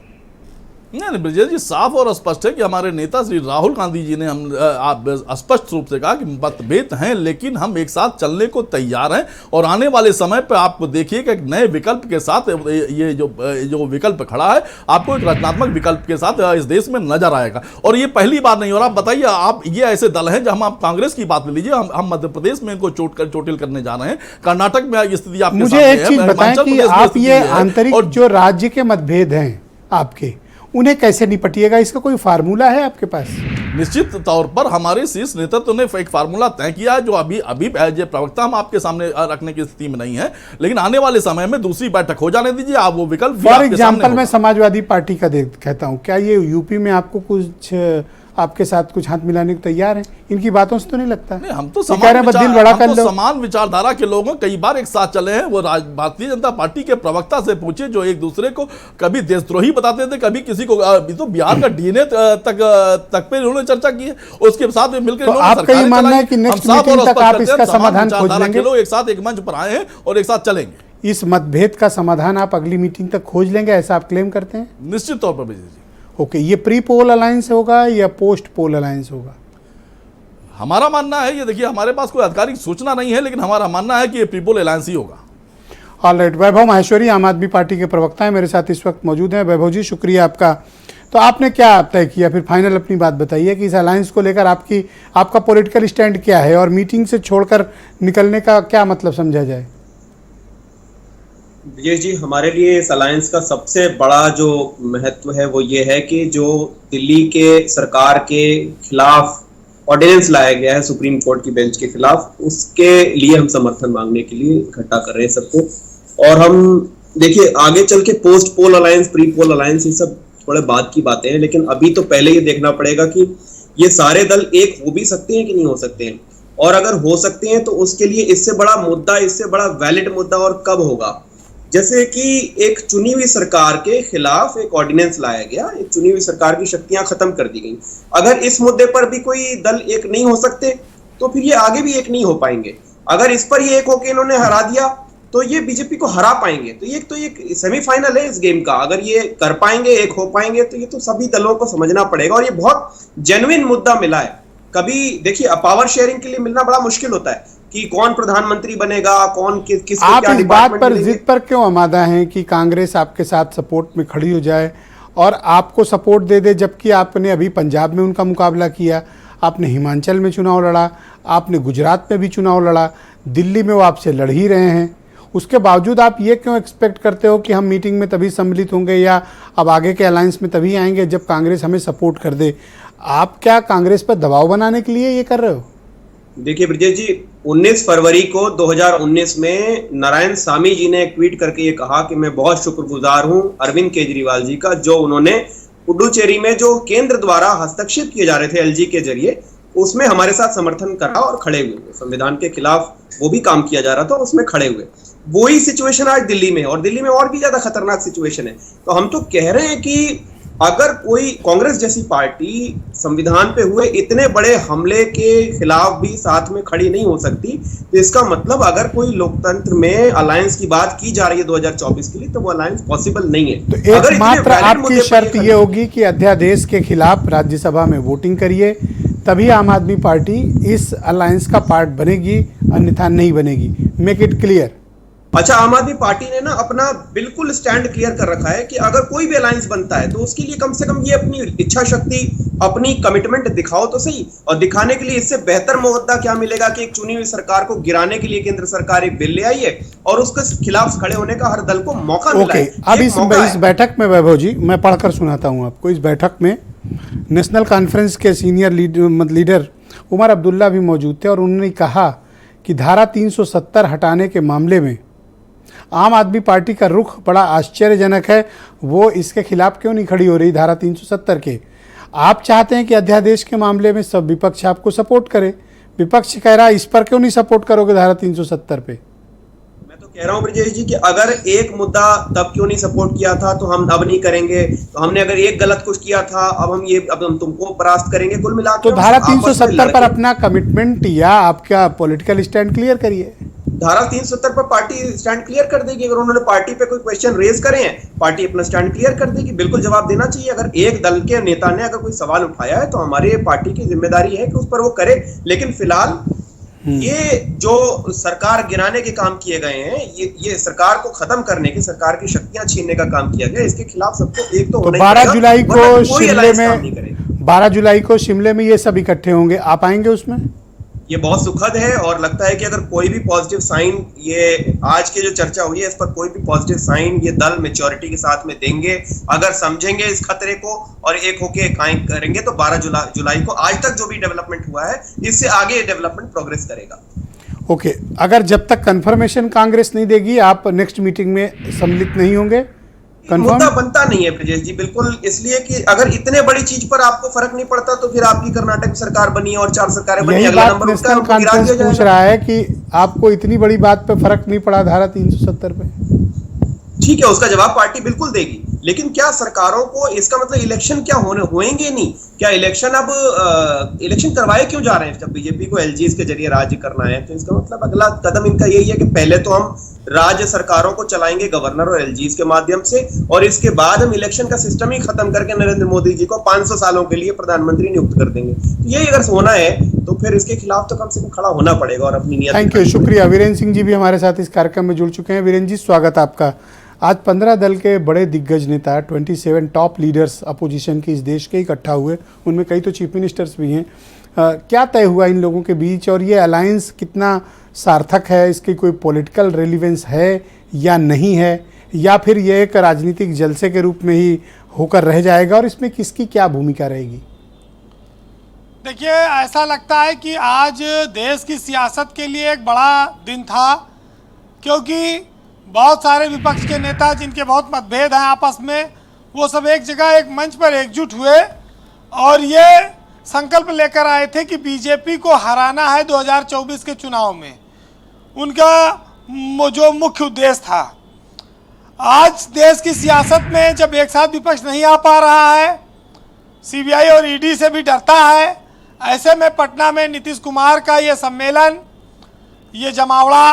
नहीं ब्रजेश जी, साफ और स्पष्ट है कि हमारे नेता श्री राहुल गांधी जी ने आप स्पष्ट रूप से कहा कि मतभेद हैं लेकिन हम एक साथ चलने को तैयार हैं और आने वाले समय पर आपको देखिए कि एक नए विकल्प के साथ ये जो विकल्प खड़ा है, आपको एक रचनात्मक विकल्प के साथ इस देश में नजर आएगा। और ये पहली बार नहीं। और आप बताइए, आप ये ऐसे दल हैं, जब आप कांग्रेस की बात ले लीजिए, हम मध्य प्रदेश में इनको चोटिल करने जा रहे हैं, कर्नाटक में स्थिति आपके मुझे एक चीज बताएं कि आप ये आंतरिक जो राज्य के मतभेद हैं आपके, उन्हें कैसे निपटिएगा? इसका कोई फार्मूला है आपके पास? निश्चित तौर पर हमारे शीर्ष नेतृत्व ने एक फार्मूला तय किया है, जो अभी जो प्रवक्ता हम आपके सामने रखने की स्थिति में नहीं है, लेकिन आने वाले समय में दूसरी बैठक हो जाने दीजिए, आप वो विकल्प फॉर एग्जाम्पल मैं समाजवादी पार्टी का कहता हूं, क्या ये यूपी में आपको कुछ आपके साथ कुछ हाथ मिलाने को तैयार हैं? इनकी बातों से तो नहीं लगता। नहीं, हम तो समान विचारधारा के लोग कई बार एक साथ चले हैं। वो भारतीय जनता पार्टी के प्रवक्ता से पूछे, जो एक दूसरे को कभी देशद्रोही बताते थे, कभी किसी को, तो बिहार का डीएनए तक पे उन्होंने चर्चा की है, उसके साथ में मिलकर आपका ये मानना है कि नेक्स्ट मीटिंग तक आप इसका समाधान खोज लेंगे? लोग एक साथ एक मंच पर आए हैं और एक साथ चलेंगे। इस मतभेद का समाधान आप अगली मीटिंग तक खोज लेंगे, ऐसा आप क्लेम करते हैं? निश्चित तौर पर। ओके, ये प्री पोल अलायंस होगा या पोस्ट पोल अलायंस होगा? हमारा मानना है, ये देखिए, हमारे पास कोई आधिकारिक सूचना नहीं है, लेकिन हमारा मानना है कि ये प्री पोल अलायंस ही होगा। ऑलराइट, वैभव माहेश्वरी आम आदमी पार्टी के प्रवक्ता हैं, मेरे साथ इस वक्त मौजूद हैं। वैभव जी, शुक्रिया आपका। तो आपने क्या तय किया फिर? फाइनल अपनी बात बताइए कि इस अलायंस को लेकर आपका पॉलिटिकल स्टैंड क्या है और मीटिंग से छोड़कर निकलने का क्या मतलब समझा जाए? ब्रजेश जी, हमारे लिए इस अलायंस का सबसे बड़ा जो महत्व है वो ये है कि जो दिल्ली के सरकार के खिलाफ ऑर्डिनेंस लाया गया है सुप्रीम कोर्ट की बेंच के खिलाफ, उसके लिए हम समर्थन मांगने के लिए इकट्ठा कर रहे हैं सबको। और हम देखिए, आगे चल के post poll alliance, pre poll alliance, ये सब थोड़े बाद की बातें हैं, लेकिन अभी तो पहले ये देखना पड़ेगा कि ये सारे दल एक हो भी सकते हैं कि नहीं हो सकते हैं, और अगर हो सकते हैं तो उसके लिए इससे बड़ा मुद्दा, इससे बड़ा वैलिड मुद्दा और कब होगा। जैसे कि एक चुनी हुई सरकार के खिलाफ एक ऑर्डिनेंस लाया गया, एक चुनी हुई सरकार की शक्तियां खत्म कर दी गई। अगर इस मुद्दे पर भी कोई दल एक नहीं हो सकते तो फिर ये आगे भी एक नहीं हो पाएंगे। अगर इस पर ये एक होकर इन्होंने हरा दिया तो ये बीजेपी को हरा पाएंगे। तो ये सेमीफाइनल है इस गेम का। अगर ये कर पाएंगे, एक हो पाएंगे, तो ये तो सभी दलों को समझना पड़ेगा। और ये बहुत जेन्युइन मुद्दा मिला है। कभी देखिए, पावर शेयरिंग के लिए मिलना बड़ा मुश्किल होता है कि कौन प्रधानमंत्री बनेगा, कौन किस आप इस बात पर जिद पर क्यों आमादा हैं कि कांग्रेस आपके साथ सपोर्ट में खड़ी हो जाए और आपको सपोर्ट दे दे, जबकि आपने अभी पंजाब में उनका मुकाबला किया, आपने हिमाचल में चुनाव लड़ा, आपने गुजरात में भी चुनाव लड़ा, दिल्ली में वो आपसे लड़ ही रहे हैं। उसके बावजूद आप ये क्यों एक्सपेक्ट करते हो कि हम मीटिंग में तभी सम्मिलित होंगे या अब आगे के अलायंस में तभी आएंगे जब कांग्रेस हमें सपोर्ट कर दे? आप क्या कांग्रेस पर दबाव बनाने के लिए ये कर रहे हो? देखिए ब्रजेश जी, 19 फरवरी को 2019 में नारायण सामी जी ने एक ट्वीट करके ये कहा कि मैं बहुत शुक्रगुजार हूं अरविंद केजरीवाल जी का, जो उन्होंने पुडुचेरी में जो केंद्र द्वारा हस्तक्षेप किए जा रहे थे एलजी के जरिए, उसमें हमारे साथ समर्थन करा और खड़े हुए। संविधान के खिलाफ वो भी काम किया जा रहा था, उसमें खड़े हुए। वही सिचुएशन आज दिल्ली में, और दिल्ली में और भी ज्यादा खतरनाक सिचुएशन है। तो हम तो कह रहे हैं कि अगर कोई कांग्रेस जैसी पार्टी संविधान पे हुए इतने बड़े हमले के खिलाफ भी साथ में खड़ी नहीं हो सकती, तो इसका मतलब अगर कोई लोकतंत्र में अलायंस की बात की जा रही है 2024 के लिए, तो वो अलायंस पॉसिबल नहीं है। तो एक मात्र आपकी शर्त ये होगी कि अध्यादेश के खिलाफ राज्यसभा में वोटिंग करिए, तभी आम आदमी पार्टी इस अलायंस का पार्ट बनेगी, अन्यथा नहीं बनेगी। Make it clear. अच्छा, आम आदमी पार्टी ने ना अपना बिल्कुल स्टैंड क्लियर कर रखा है कि अगर कोई भी अलायंस बनता है तो उसके लिए कम से कम ये अपनी इच्छा शक्ति, अपनी कमिटमेंट दिखाओ तो सही। और दिखाने के लिए इससे बेहतर मुद्दा क्या मिलेगा कि एक चुनी हुई सरकार को गिराने के लिए केंद्र सरकार एक बिल ले आई है और उसके खिलाफ खड़े होने का हर दल को मौका मिला है। अब इस बैठक में वैभव जी, मैं पढ़कर सुनाता हूँ आपको। इस बैठक में नेशनल कॉन्फ्रेंस के सीनियर लीडर उमर अब्दुल्ला भी मौजूद थे और उन्होंने कहा कि धारा 370 हटाने के मामले में आम आदमी पार्टी का रुख बड़ा आश्चर्यजनक है। वो इसके खिलाफ क्यों नहीं खड़ी हो रही धारा 370 के? आप चाहते हैं कि अध्यादेश के मामले में सब विपक्ष आपको सपोर्ट करे, विपक्ष कह रहा है इस पर क्यों नहीं सपोर्ट करोगे धारा 370 पे? मैं तो कह रहा हूं ब्रजेश जी कि अगर एक मुद्दा तब क्यों नहीं सपोर्ट किया था तो हम अब नहीं करेंगे। तो हमने अगर एक गलत कुछ किया था, अब हम तुमको परास्त करेंगे। कुल मिलाकर तो धारा 370 पर अपना कमिटमेंट या आपका पॉलिटिकल स्टैंड क्लियर करिए। धारा 370 पर पार्टी स्टैंड क्लियर कर देगी। अगर उन्होंने पार्टी पे कोई क्वेश्चन रेज करे हैं, पार्टी अपना स्टैंड क्लियर कर देगी, बिल्कुल जवाब देना चाहिए। अगर एक दल के नेता ने अगर कोई सवाल उठाया है तो हमारे पार्टी की जिम्मेदारी है कि उस पर वो करे। लेकिन फिलहाल ये जो सरकार गिराने के काम किए गए हैं, ये सरकार को खत्म करने की, सरकार की शक्तियां छीनने का काम किया गया, इसके खिलाफ सबको एक तो 12 जुलाई को शिमले में 12 जुलाई को शिमले में ये सब इकट्ठे होंगे, आप आएंगे उसमें? ये बहुत सुखद है और लगता है कि अगर कोई भी पॉजिटिव साइन, ये आज की जो चर्चा हुई है इस पर कोई भी पॉजिटिव साइन ये दल मैच्योरिटी के साथ में देंगे, अगर समझेंगे इस खतरे को और एक होके कायम करेंगे तो 12 जुलाई को आज तक जो भी डेवलपमेंट हुआ है इससे आगे डेवलपमेंट प्रोग्रेस करेगा। ओके, अगर जब तक कंफर्मेशन कांग्रेस नहीं देगी आप नेक्स्ट मीटिंग में सम्मिलित नहीं होंगे? मुद्दा बनता नहीं है ब्रजेश जी, बिल्कुल, इसलिए कि अगर इतने बड़ी चीज पर आपको फर्क नहीं पड़ता तो फिर आपकी कर्नाटक सरकार बनी और 4 सरकारें बनी, अगला नंबर उसका गिरा दिया जाएगा। पूछ रहा है कि आपको इतनी बड़ी बात पे फर्क नहीं पड़ा धारा 370 पे? ठीक है, उसका जवाब पार्टी बिल्कुल देगी, लेकिन क्या सरकारों को इसका मतलब इलेक्शन क्या होएंगे नहीं? क्या इलेक्शन अब इलेक्शन करवाए क्यों जा रहे हैं? जब बीजेपी को एलजीएस के जरिए राज्य करना है तो इसका मतलब अगला कदम इनका यही है कि पहले तो हम राज्य सरकारों को चलाएंगे गवर्नर और एलजीएस के माध्यम से, और इसके बाद हम इलेक्शन का सिस्टम ही खत्म करके नरेंद्र मोदी जी को 500 सालों के लिए प्रधानमंत्री नियुक्त कर देंगे। तो यही अगर होना है तो फिर इसके खिलाफ तो कम से कम खड़ा होना पड़ेगा और अपनी नियत। थैंक यू, शुक्रिया। वीरेंद्र सिंह जी भी हमारे साथ इस कार्यक्रम में जुड़ चुके हैं। वीरेंद्र जी, स्वागत आपका। आज 15 दल के बड़े दिग्गज नेता, 27 टॉप लीडर्स अपोजिशन के इस देश के इकट्ठा हुए, उनमें कई तो चीफ मिनिस्टर्स भी हैं। क्या तय हुआ इन लोगों के बीच और ये अलायंस कितना सार्थक है? इसकी कोई पॉलिटिकल रेलिवेंस है या नहीं है, या फिर ये एक राजनीतिक जलसे के रूप में ही होकर रह जाएगा और इसमें किसकी क्या भूमिका रहेगी? देखिए, ऐसा लगता है कि आज देश की सियासत के लिए एक बड़ा दिन था, क्योंकि बहुत सारे विपक्ष के नेता जिनके बहुत मतभेद हैं आपस में, वो सब एक जगह एक मंच पर एकजुट हुए और ये संकल्प लेकर आए थे कि बीजेपी को हराना है 2024 के चुनाव में। उनका जो मुख्य उद्देश्य था। आज देश की सियासत में जब एक साथ विपक्ष नहीं आ पा रहा है, सीबीआई और ईडी से भी डरता है, ऐसे में पटना में नीतीश कुमार का ये सम्मेलन, ये जमावड़ा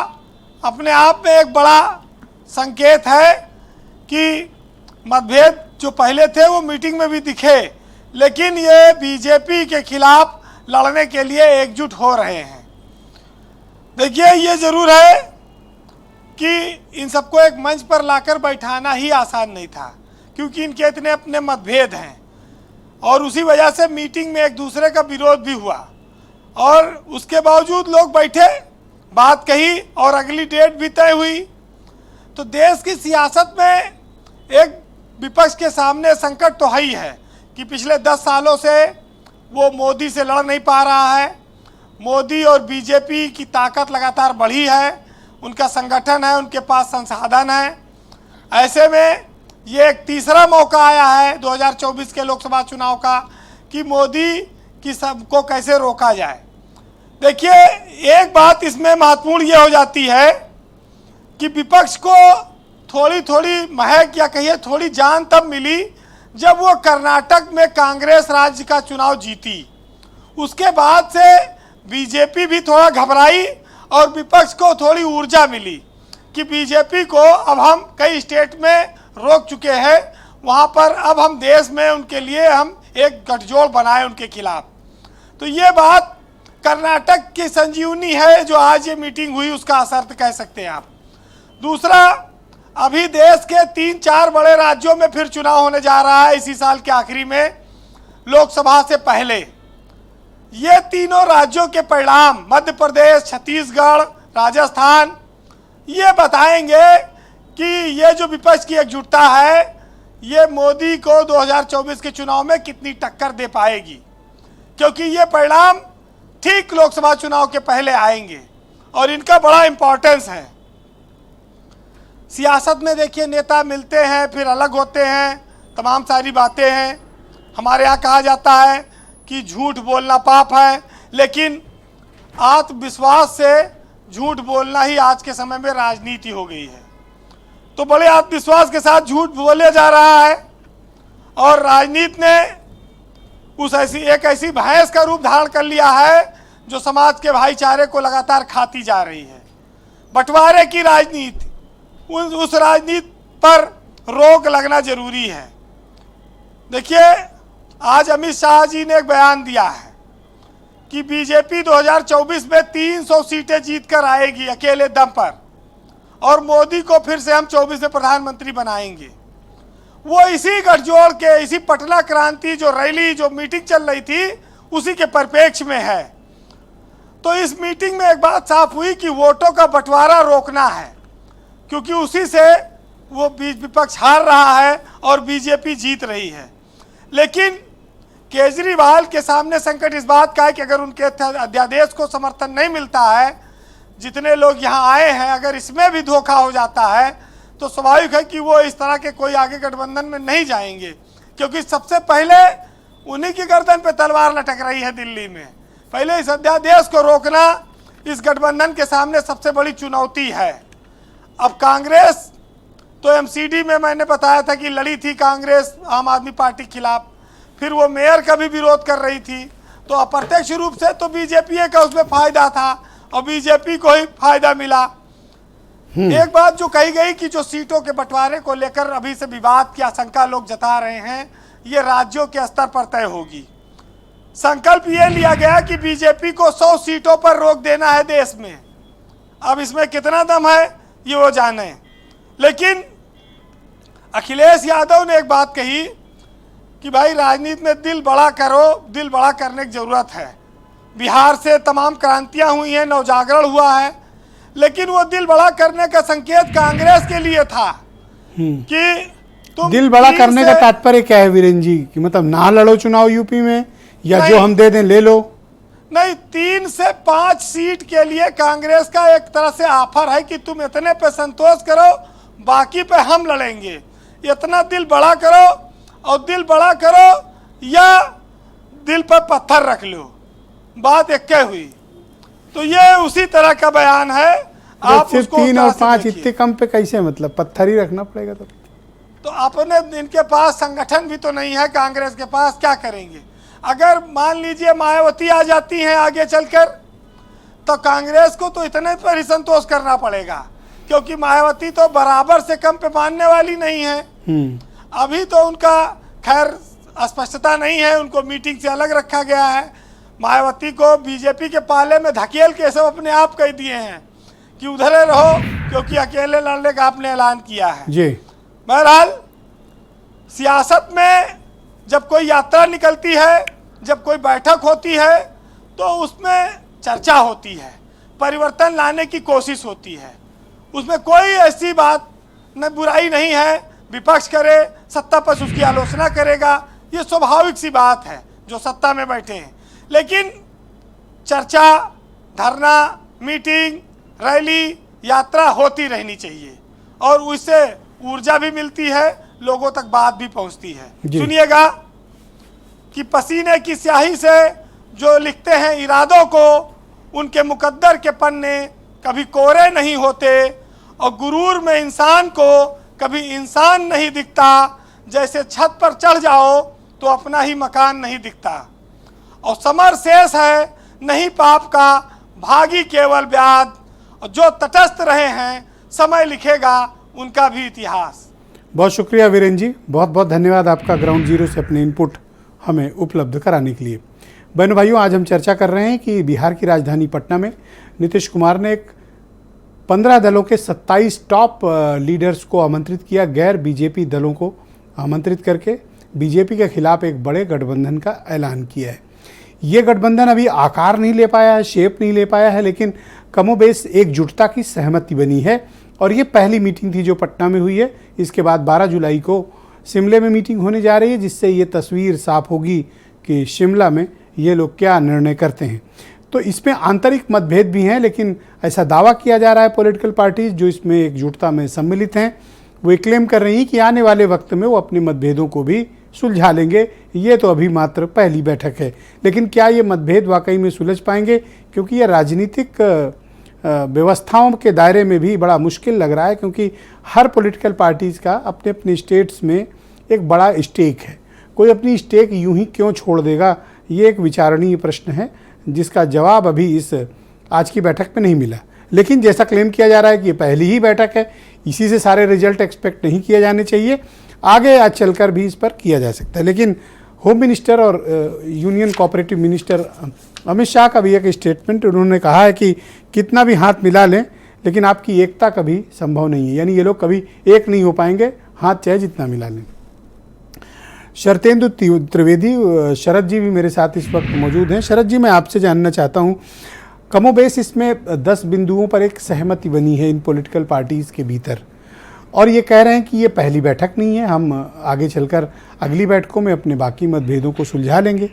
अपने आप में एक बड़ा संकेत है कि मतभेद जो पहले थे वो मीटिंग में भी दिखे, लेकिन ये बीजेपी के खिलाफ लड़ने के लिए एकजुट हो रहे हैं। देखिए, ये ज़रूर है कि इन सबको एक मंच पर लाकर बैठाना ही आसान नहीं था, क्योंकि इनके इतने अपने मतभेद हैं और उसी वजह से मीटिंग में एक दूसरे का विरोध भी हुआ और उसके बावजूद लोग बैठे, बात कही और अगली डेट भी तय हुई। तो देश की सियासत में एक विपक्ष के सामने संकट तो है ही है कि पिछले 10 सालों से वो मोदी से लड़ नहीं पा रहा है। मोदी और बीजेपी की ताकत लगातार बढ़ी है, उनका संगठन है, उनके पास संसाधन है। ऐसे में ये एक तीसरा मौका आया है 2024 के लोकसभा चुनाव का कि मोदी की सबको कैसे रोका जाए। देखिए, एक बात इसमें महत्वपूर्ण ये हो जाती है कि विपक्ष को थोड़ी थोड़ी महक या कहिए थोड़ी जान तब मिली जब वो कर्नाटक में कांग्रेस राज्य का चुनाव जीती। उसके बाद से बीजेपी भी थोड़ा घबराई और विपक्ष को थोड़ी ऊर्जा मिली कि बीजेपी को अब हम कई स्टेट में रोक चुके हैं, वहाँ पर अब हम देश में उनके लिए हम एक गठजोड़ बनाए उनके खिलाफ। तो ये बात कर्नाटक की संजीवनी है जो आज ये मीटिंग हुई, उसका असर कह सकते हैं आप। दूसरा, अभी देश के 3-4 बड़े राज्यों में फिर चुनाव होने जा रहा है इसी साल के आखिरी में, लोकसभा से पहले। ये तीनों राज्यों के परिणाम, मध्य प्रदेश, छत्तीसगढ़, राजस्थान, ये बताएंगे कि ये जो विपक्ष की एकजुटता है ये मोदी को 2024 के चुनाव में कितनी टक्कर दे पाएगी, क्योंकि ये परिणाम ठीक लोकसभा चुनाव के पहले आएंगे और इनका बड़ा इंपॉर्टेंस है। सियासत में देखिए, नेता मिलते हैं फिर अलग होते हैं, तमाम सारी बातें हैं। हमारे यहाँ कहा जाता है कि झूठ बोलना पाप है, लेकिन आत्मविश्वास से झूठ बोलना ही आज के समय में राजनीति हो गई है। तो बड़े आत्मविश्वास के साथ झूठ बोले जा रहा है और राजनीति ने एक ऐसी भैंस का रूप धारण कर लिया है जो समाज के भाईचारे को लगातार खाती जा रही है। बंटवारे की राजनीति, उस राजनीति पर रोक लगना जरूरी है। देखिए, आज अमित शाह जी ने एक बयान दिया है कि बीजेपी 2024 में 300 सीटें जीतकर आएगी अकेले दम पर, और मोदी को फिर से हम 24 में प्रधानमंत्री बनाएंगे। वो इसी गठजोड़ के, इसी पटना क्रांति जो रैली, जो मीटिंग चल रही थी, उसी के परिप्रेक्ष्य में है। तो इस मीटिंग में एक बात साफ हुई कि वोटों का बंटवारा रोकना है, क्योंकि उसी से वो विपक्ष हार रहा है और बीजेपी जीत रही है। लेकिन केजरीवाल के सामने संकट इस बात का है कि अगर उनके अध्यादेश को समर्थन नहीं मिलता है, जितने लोग यहाँ आए हैं, अगर इसमें भी धोखा हो जाता है, तो स्वाभाविक है कि वो इस तरह के कोई आगे गठबंधन में नहीं जाएंगे, क्योंकि सबसे पहले उन्हीं की गर्दन पे तलवार लटक रही है दिल्ली में। पहले इस अध्यादेश को रोकना इस गठबंधन के सामने सबसे बड़ी चुनौती है। अब कांग्रेस तो एमसीडी में मैंने बताया था कि लड़ी थी कांग्रेस आम आदमी पार्टी खिलाफ, फिर वो मेयर का भी विरोध कर रही थी, तो अप्रत्यक्ष रूप से तो बीजेपी का उसमें फायदा था और बीजेपी को ही फायदा मिला। एक बात जो कही गई कि जो सीटों के बंटवारे को लेकर अभी से विवाद की आशंका लोग जता रहे हैं, ये राज्यों के स्तर पर तय होगी। संकल्प ये लिया गया कि बीजेपी को 100 सीटों पर रोक देना है देश में। अब इसमें कितना दम है ये वो जाने। लेकिन अखिलेश यादव ने एक बात कही कि भाई राजनीति में दिल बड़ा करो, दिल बड़ा करने की जरूरत है। बिहार से तमाम क्रांतियां हुई हैं, नवजागरण हुआ है, लेकिन वो दिल बड़ा करने का संकेत कांग्रेस के लिए था कि तुम दिल बड़ा करने का तात्पर्य क्या है वीरेंद्र जी? कि मतलब ना लड़ो चुनाव यूपी में, या जो हम दे दें ले लो? नहीं, 3 से 5 सीट के लिए कांग्रेस का एक तरह से ऑफर है कि तुम इतने पे संतोष करो, बाकी पे हम लड़ेंगे। इतना दिल बड़ा करो, और दिल बड़ा करो या दिल पर पत्थर रख लो, बात एक हुई। तो ये उसी तरह का बयान है। आप उसको 3 और 5 इतने कम पे कैसे, मतलब पत्थर ही रखना पड़ेगा? तो अपने इनके पास संगठन भी तो नहीं है कांग्रेस के पास, क्या करेंगे? अगर मान लीजिए मायावती आ जाती हैं आगे चलकर, तो कांग्रेस को तो इतने पर ही संतोष करना पड़ेगा, क्योंकि मायावती तो बराबर से कम पे मानने वाली नहीं है। अभी तो उनका खैर स्पष्टता नहीं है, उनको मीटिंग से अलग रखा गया है। मायावती को बीजेपी के पाले में धकेल के सब अपने आप कह दिए हैं कि उधर रहो, क्योंकि अकेले लड़ने का आपने ऐलान किया है जी। बहरहाल, सियासत में जब कोई यात्रा निकलती है, जब कोई बैठक होती है, तो उसमें चर्चा होती है, परिवर्तन लाने की कोशिश होती है। उसमें कोई ऐसी बात न बुराई नहीं है, विपक्ष करे, सत्ता पक्ष उसकी आलोचना करेगा, ये स्वाभाविक सी बात है जो सत्ता में बैठे हैं। लेकिन चर्चा, धरना, मीटिंग, रैली, यात्रा होती रहनी चाहिए, और उससे ऊर्जा भी मिलती है, लोगों तक बात भी पहुंचती है। सुनिएगा कि पसीने की स्याही से जो लिखते हैं इरादों को, उनके मुकद्दर के पन्ने कभी कोरे नहीं होते, और गुरूर में इंसान को कभी इंसान नहीं दिखता। जैसे छत पर चढ़ जाओ तो अपना ही मकान नहीं दिखता, और समर शेष है नहीं पाप का, भागी केवल व्याध, और जो तटस्थ रहे हैं समय लिखेगा उनका भी इतिहास। बहुत शुक्रिया वीरेंद्र जी, बहुत बहुत धन्यवाद आपका ग्राउंड जीरो से अपने इनपुट हमें उपलब्ध कराने के लिए। बहनों भाइयों, आज हम चर्चा कर रहे हैं कि बिहार की राजधानी पटना में नीतीश कुमार ने 15 दलों के 27 टॉप लीडर्स को आमंत्रित किया, गैर बीजेपी दलों को आमंत्रित करके बीजेपी के खिलाफ एक बड़े गठबंधन का ऐलान किया है। ये गठबंधन अभी आकार नहीं ले पाया है, शेप नहीं ले पाया है, लेकिन कमोबेश एकजुटता की सहमति बनी है। और ये पहली मीटिंग थी जो पटना में हुई है। इसके बाद 12 जुलाई को शिमले में मीटिंग होने जा रही है, जिससे ये तस्वीर साफ होगी कि शिमला में ये लोग क्या निर्णय करते हैं। तो इसमें आंतरिक मतभेद भी हैं, लेकिन ऐसा दावा किया जा रहा है पॉलिटिकल पार्टीज जो इसमें एकजुटता में सम्मिलित हैं, वो क्लेम कर रही हैं कि आने वाले वक्त में वो अपने मतभेदों को भी सुलझा लेंगे। ये तो अभी मात्र पहली बैठक है, लेकिन क्या ये मतभेद वाकई में सुलझ पाएंगे? क्योंकि ये राजनीतिक व्यवस्थाओं के दायरे में भी बड़ा मुश्किल लग रहा है, क्योंकि हर पॉलिटिकल पार्टीज़ का अपने अपने स्टेट्स में एक बड़ा स्टेक है। कोई अपनी स्टेक यूं ही क्यों छोड़ देगा, ये एक विचारणीय प्रश्न है जिसका जवाब अभी इस आज की बैठक में नहीं मिला। लेकिन जैसा क्लेम किया जा रहा है कि ये पहली ही बैठक है, इसी से सारे रिजल्ट एक्सपेक्ट नहीं किए जाने चाहिए, आगे आज चलकर भी इस पर किया जा सकता है। लेकिन होम मिनिस्टर और union cooperative minister Amit Shah का भी एक स्टेटमेंट, उन्होंने कहा है कि कितना भी हाथ मिला लें लेकिन आपकी एकता कभी संभव नहीं है, यानी ये लोग कभी एक नहीं हो पाएंगे, हाथ चाहे जितना मिला लें। शरतेंदु त्रिवेदी, शरद जी भी मेरे साथ इस वक्त मौजूद हैं। शरद जी, मैं आपसे जानना चाहता हूं, कमोबेश इसमें 10 बिंदुओं पर एक सहमति बनी है इन पॉलिटिकल पार्टीज़ के भीतर, और ये कह रहे हैं कि ये पहली बैठक नहीं है, हम आगे चलकर अगली बैठकों में अपने बाकी मतभेदों को सुलझा लेंगे।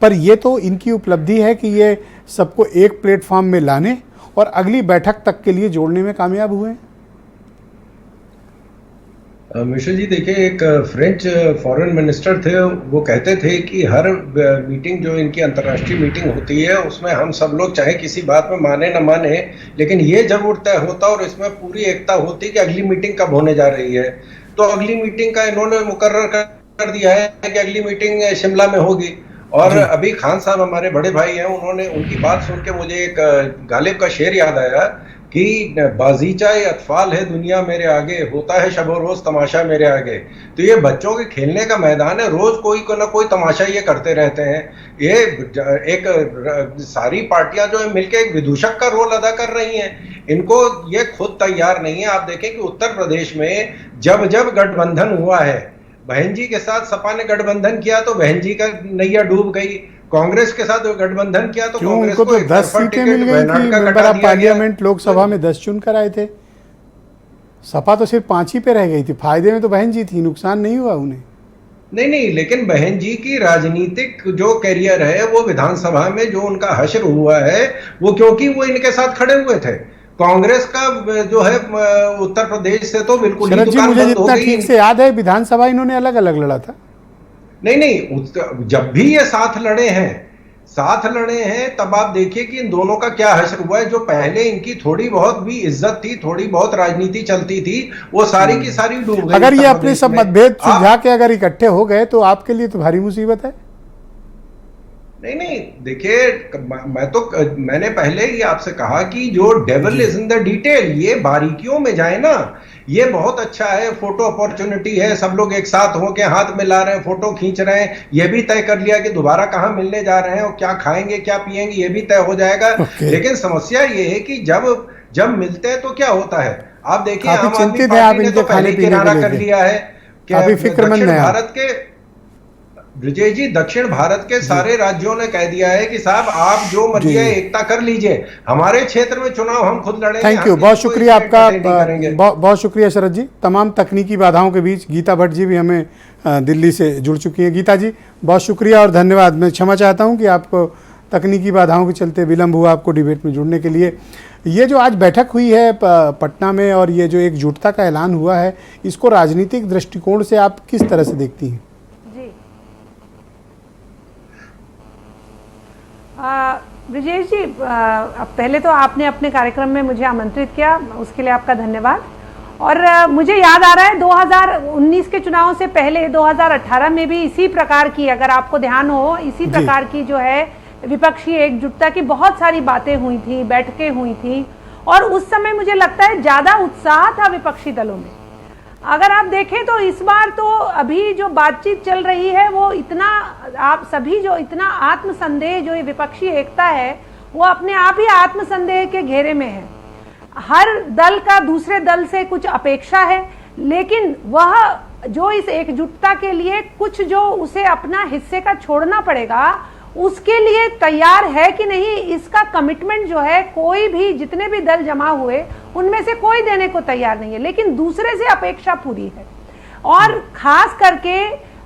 पर ये तो इनकी उपलब्धि है कि ये सबको एक प्लेटफॉर्म में लाने और अगली बैठक तक के लिए जोड़ने में कामयाब हुए हैं। मिश्र जी, देखिए, एक फ्रेंच फॉरेन मिनिस्टर थे, वो कहते थे कि हर मीटिंग जो इनकी अंतर्राष्ट्रीय मीटिंग होती है उसमें हम सब लोग चाहे किसी बात में माने न माने, लेकिन ये जरूर तय होता और इसमें पूरी एकता होती कि अगली मीटिंग कब होने जा रही है। तो अगली मीटिंग का इन्होंने मुकर्रर कर दिया है कि अगली मीटिंग शिमला में होगी। और अभी खान साहब हमारे बड़े भाई हैं, उन्होंने उनकी बात सुन के मुझे एक गालिब का शेर याद आया कि बाजीचा ये अतफाल है दुनिया मेरे आगे, होता है शबो रोज तमाशा मेरे आगे। तो ये बच्चों के खेलने का मैदान है, रोज कोई ना कोई तमाशा ये करते रहते हैं। ये एक सारी पार्टियां जो है मिलकर एक विदूषक का रोल अदा कर रही हैं, इनको ये खुद तैयार नहीं है। आप देखें कि उत्तर प्रदेश में जब जब गठबंधन हुआ है, बहन जी के साथ सपा ने गठबंधन किया तो बहन जी का नैया डूब गई, कांग्रेस के साथ गठबंधन किया तो कांग्रेस उनको तो 10 सीटें मिल गई थी, मेंबर ऑफ पार्लियामेंट लोकसभा में 10 चुनकर आए थे। सपा तो सिर्फ 5 ही पे रह गई थी, फायदे में तो बहन जी थी, नुकसान नहीं हुआ उन्हें। नहीं, लेकिन बहन जी की राजनीतिक जो कैरियर है वो विधानसभा में जो उनका हश्र हुआ है वो क्योंकि वो इनके साथ खड़े हुए थे। कांग्रेस का जो है उत्तर प्रदेश से तो बिल्कुल ही दुकान मुझे बंद हो जितना गई। ठीक से याद है विधानसभा इन्होंने अलग अलग लड़ा था। नहीं, जब भी ये साथ लड़े हैं तब आप देखिए कि इन दोनों का क्या हश्र हुआ है। जो पहले इनकी थोड़ी बहुत भी इज्जत थी, थोड़ी बहुत राजनीति चलती थी, वो सारी की सारी डूब गई। अगर ये अपने सब मतभेद सुलझा के अगर इकट्ठे हो गए तो आपके लिए तो भारी मुसीबत है। नहीं, देखिए, मैंने पहले ही आपसे कहा कि जो devil is in the detail, ये बारीकियों में जाए ना, ये बहुत अच्छा है। फोटो अपॉर्चुनिटी है, सब लोग एक साथ होके हाथ मिला रहे हैं, फोटो खींच रहे हैं, ये भी तय कर लिया कि दोबारा कहां मिलने जा रहे हैं और क्या खाएंगे क्या पिएंगे, ये भी तय हो जाएगा। लेकिन समस्या ये है कि जब मिलते हैं तो क्या होता है। आप देखिए, आम आदमी पार्टी ने तो पहले किनारा कर लिया है। भारत के ब्रिजेश जी, दक्षिण भारत के सारे राज्यों ने कह दिया है कि साहब आप जो मर्जी है एकता कर लीजिए, हमारे क्षेत्र में चुनाव हम खुद लड़ेंगे। थैंक यू, बहुत शुक्रिया आपका, बहुत शुक्रिया शरद जी। तमाम तकनीकी बाधाओं के बीच गीता भट्ट जी भी हमें दिल्ली से जुड़ चुकी हैं। गीता जी, बहुत शुक्रिया और धन्यवाद। मैं क्षमा चाहता हूं कि आपको तकनीकी बाधाओं के चलते विलंब हुआ आपको डिबेट में जुड़ने के लिए। ये जो आज बैठक हुई है पटना में और ये जो एकजुटता का ऐलान हुआ है, इसको राजनीतिक दृष्टिकोण से आप किस तरह से देखती हैं? ब्रिजेश जी, पहले तो आपने अपने कार्यक्रम में मुझे आमंत्रित किया, उसके लिए आपका धन्यवाद। और मुझे याद आ रहा है 2019 के चुनाव से पहले 2018 में भी इसी प्रकार की, अगर आपको ध्यान हो, इसी प्रकार की जो है विपक्षी एकजुटता की बहुत सारी बातें हुई थी, बैठकें हुई थी, और उस समय मुझे लगता है ज़्यादा उत्साह था विपक्षी दलों में। अगर आप देखें तो इस बार तो अभी जो बातचीत चल रही है वो इतना, आप सभी जो इतना आत्मसंदेह, जो ये विपक्षी एकता है वो अपने आप ही आत्मसंदेह के घेरे में है। हर दल का दूसरे दल से कुछ अपेक्षा है, लेकिन वह जो इस एकजुटता के लिए कुछ जो उसे अपना हिस्से का छोड़ना पड़ेगा, उसके लिए तैयार है कि नहीं, इसका कमिटमेंट जो है कोई भी, जितने भी दल जमा हुए उनमें से कोई देने को तैयार नहीं है, लेकिन दूसरे से अपेक्षा पूरी है। और खास करके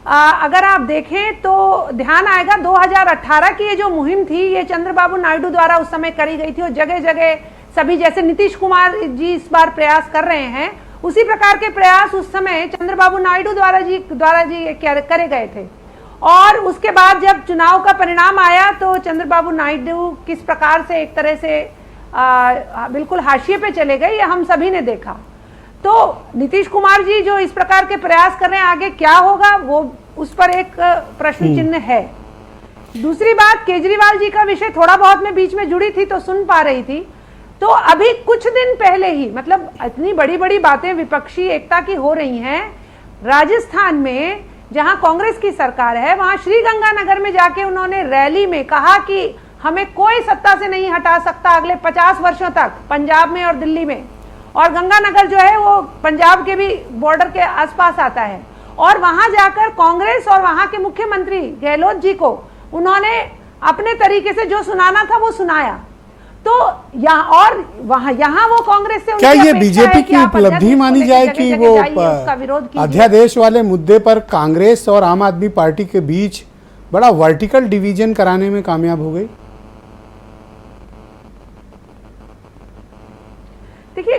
अगर आप देखें तो ध्यान आएगा 2018 की ये जो मुहिम थी, ये चंद्रबाबू नायडू द्वारा उस समय करी गई थी, और जगह जगह सभी, जैसे नीतीश कुमार जी इस बार प्रयास कर रहे हैं, उसी प्रकार के प्रयास उस समय चंद्रबाबू नायडू द्वारा जी करे गए थे। और उसके बाद जब चुनाव का परिणाम आया तो चंद्रबाबू नायडू किस प्रकार से एक तरह से बिल्कुल हाशिए पे चले गए, ये हम सभी ने देखा। तो नीतीश कुमार जी जो इस प्रकार के प्रयास कर रहे हैं, आगे क्या होगा वो, उस पर एक प्रश्न चिन्ह है। दूसरी बात, केजरीवाल जी का विषय थोड़ा बहुत मैं बीच में जुड़ी थी तो सुन पा रही थी, तो अभी कुछ दिन पहले ही, मतलब इतनी बड़ी बड़ी बातें विपक्षी एकता की हो रही हैं, राजस्थान में जहां कांग्रेस की सरकार है, वहां श्रीगंगानगर में जाके उन्होंने रैली में कहा कि हमें कोई सत्ता से नहीं हटा सकता अगले 50 वर्षों तक, पंजाब में और दिल्ली में। और गंगानगर जो है वो पंजाब के भी बॉर्डर के आसपास आता है। और वहां जाकर कांग्रेस और वहां के मुख्यमंत्री गहलोत जी को उन्होंने अपने तरीके से जो सुनाना था वो सुनाया। तो यहाँ और वहां यहाँ वो कांग्रेस से क्या ये बीजेपी की उपलब्धि मानी जाए कि वो अध्यादेश वाले मुद्दे पर कांग्रेस और आम आदमी पार्टी के बीच बड़ा वर्टिकल डिवीजन कराने में कामयाब हो गई? देखिए,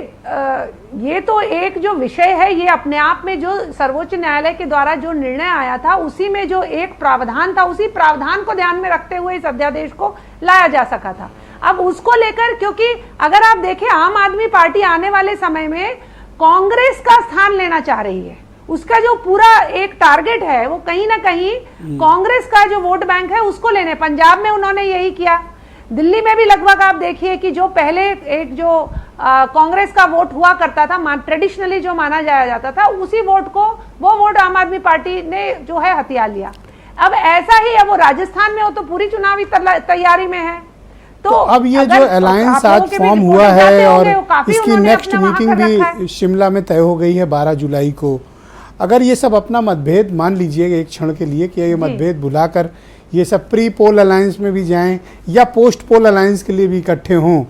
ये तो एक जो विषय है, ये अपने आप में जो सर्वोच्च न्यायालय के द्वारा जो निर्णय आया था उसी में जो एक प्रावधान था, उसी प्रावधान को ध्यान में रखते हुए इस अध्यादेश को लाया जा सका था। अब उसको लेकर, क्योंकि अगर आप देखें आम आदमी पार्टी आने वाले समय में कांग्रेस का स्थान लेना चाह रही है, उसका जो पूरा एक टारगेट है वो कहीं ना कहीं कांग्रेस का जो वोट बैंक है उसको लेने। पंजाब में उन्होंने यही किया, दिल्ली में भी लगभग आप देखिए कि जो पहले एक जो कांग्रेस का वोट हुआ करता था, ट्रेडिशनली जो माना जाया जाता था, उसी वोट को, वो वोट आम आदमी पार्टी ने जो है हथिया लिया। अब ऐसा ही है, वो राजस्थान में हो तो पूरी चुनावी तैयारी में है। तो अब ये जो अलायंस आज फॉर्म हुआ है और इसकी नेक्स्ट मीटिंग भी शिमला में तय हो गई है 12 जुलाई को, अगर ये सब अपना मतभेद मान लीजिए एक क्षण के लिए कि ये मतभेद भुलाकर ये सब प्री पोल अलायंस में भी जाएं या पोस्ट पोल अलायंस के लिए भी इकट्ठे हों,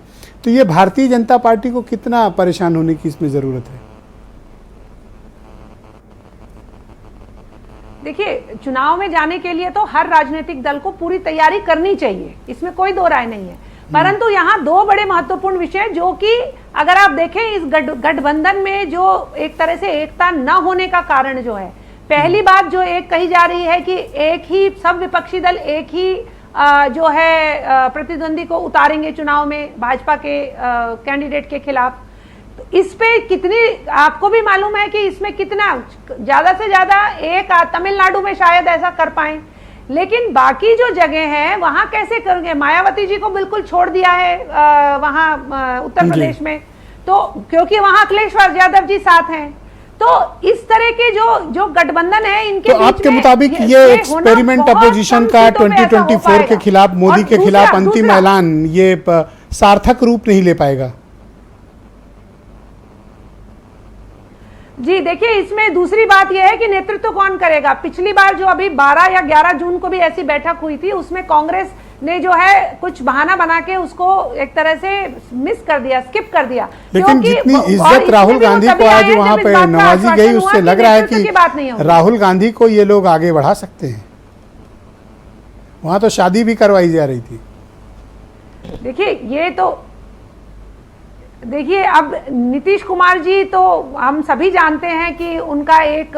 तो ये भारतीय जनता पार्टी को कितना परेशान होने की इसमें जरूरत है? देखिए, चुनाव में जाने के लिए तो हर राजनीतिक दल को पूरी तैयारी करनी चाहिए, इसमें कोई दो राय नहीं है। परंतु यहाँ दो बड़े महत्वपूर्ण विषय जो कि अगर आप देखें इस गठबंधन में जो एक तरह से एकता न होने का कारण जो है, पहली बात जो एक कही जा रही है कि एक ही सब विपक्षी दल एक ही जो है प्रतिद्वंदी को उतारेंगे चुनाव में भाजपा के कैंडिडेट के खिलाफ। तो इस पे कितनी, आपको भी मालूम है कि इसमें कितना ज्यादा से ज्यादा एक तमिलनाडु में शायद ऐसा कर पाए, लेकिन बाकी जो जगह है वहां कैसे करेंगे? मायावती जी को बिल्कुल छोड़ दिया है वहां उत्तर प्रदेश में, तो क्योंकि वहां अखिलेश यादव जी साथ हैं। तो इस तरह के जो गठबंधन है इनके तो आपके मुताबिक ये एक्सपेरिमेंट अपोजिशन का 2024 के खिलाफ, मोदी के खिलाफ अंतिम ऐलान ये सार्थक रूप नहीं ले पाएगा? जी देखिए, इसमें दूसरी बात यह है कि नेतृत्व कौन करेगा। पिछली बार जो अभी 12 या 11 जून को भी ऐसी बैठक हुई थी, उसमें कांग्रेस ने जो है कुछ बहाना बना के उसको एक तरह से मिस कर दिया, स्किप कर दिया। लेकिन जितनी इज्जत राहुल गांधी को आज वहां पे नवाजी गई, उससे लग रहा है कि राहुल गांधी को ये लोग आगे बढ़ा सकते हैं। वहां तो शादी भी करवाई जा रही थी। देखिए, ये तो देखिए, अब नीतीश कुमार जी तो हम सभी जानते हैं कि उनका एक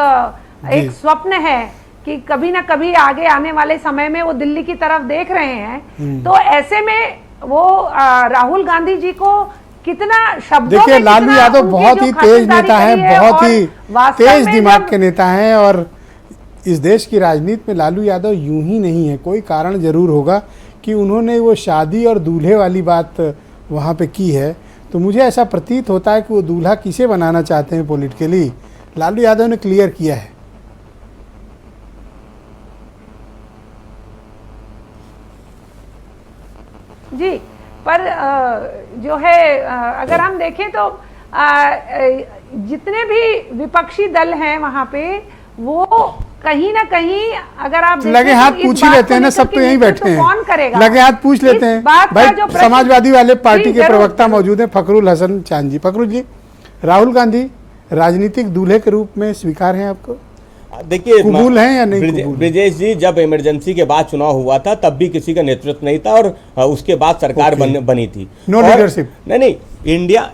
स्वप्न है कि कभी ना कभी आगे आने वाले समय में वो दिल्ली की तरफ देख रहे हैं। तो ऐसे में वो राहुल गांधी जी को कितना शब्दों देखिए, लालू यादव बहुत ही तेज नेता है, बहुत ही तेज दिमाग के नेता हैं, और इस देश की राजनीति में लालू यादव यूं ही नहीं है। कोई कारण जरूर होगा कि उन्होंने वो शादी और दूल्हे वाली बात वहाँ पे की है। तो मुझे ऐसा प्रतीत होता है कि वो दूल्हा किसे बनाना चाहते हैं पॉलिटिकली, लालू यादव ने क्लियर किया है। जी, पर जो है अगर हम देखें तो जितने भी विपक्षी दल हैं वहां पे, वो कहीं ना कहीं अगर आप लगे हाथ पूछ ही लेते हैं ना, सब तो यहीं बैठे हैं, कौन करेगा? लगे हाथ पूछ लेते हैं। भाई, समाजवादी वाले पार्टी के प्रवक्ता मौजूद हैं, फखरुल हसन चांद जी। फखरुल जी, राहुल गांधी राजनीतिक दूल्हे के रूप में स्वीकार हैं आपको? देखिए, कबूल है या नहीं? ब्रिजेश जी, जब इमरजेंसी के बाद चुनाव हुआ था तब भी किसी का नेतृत्व नहीं था, और उसके बाद सरकार बनी थी। No leadership. नहीं, इंडिया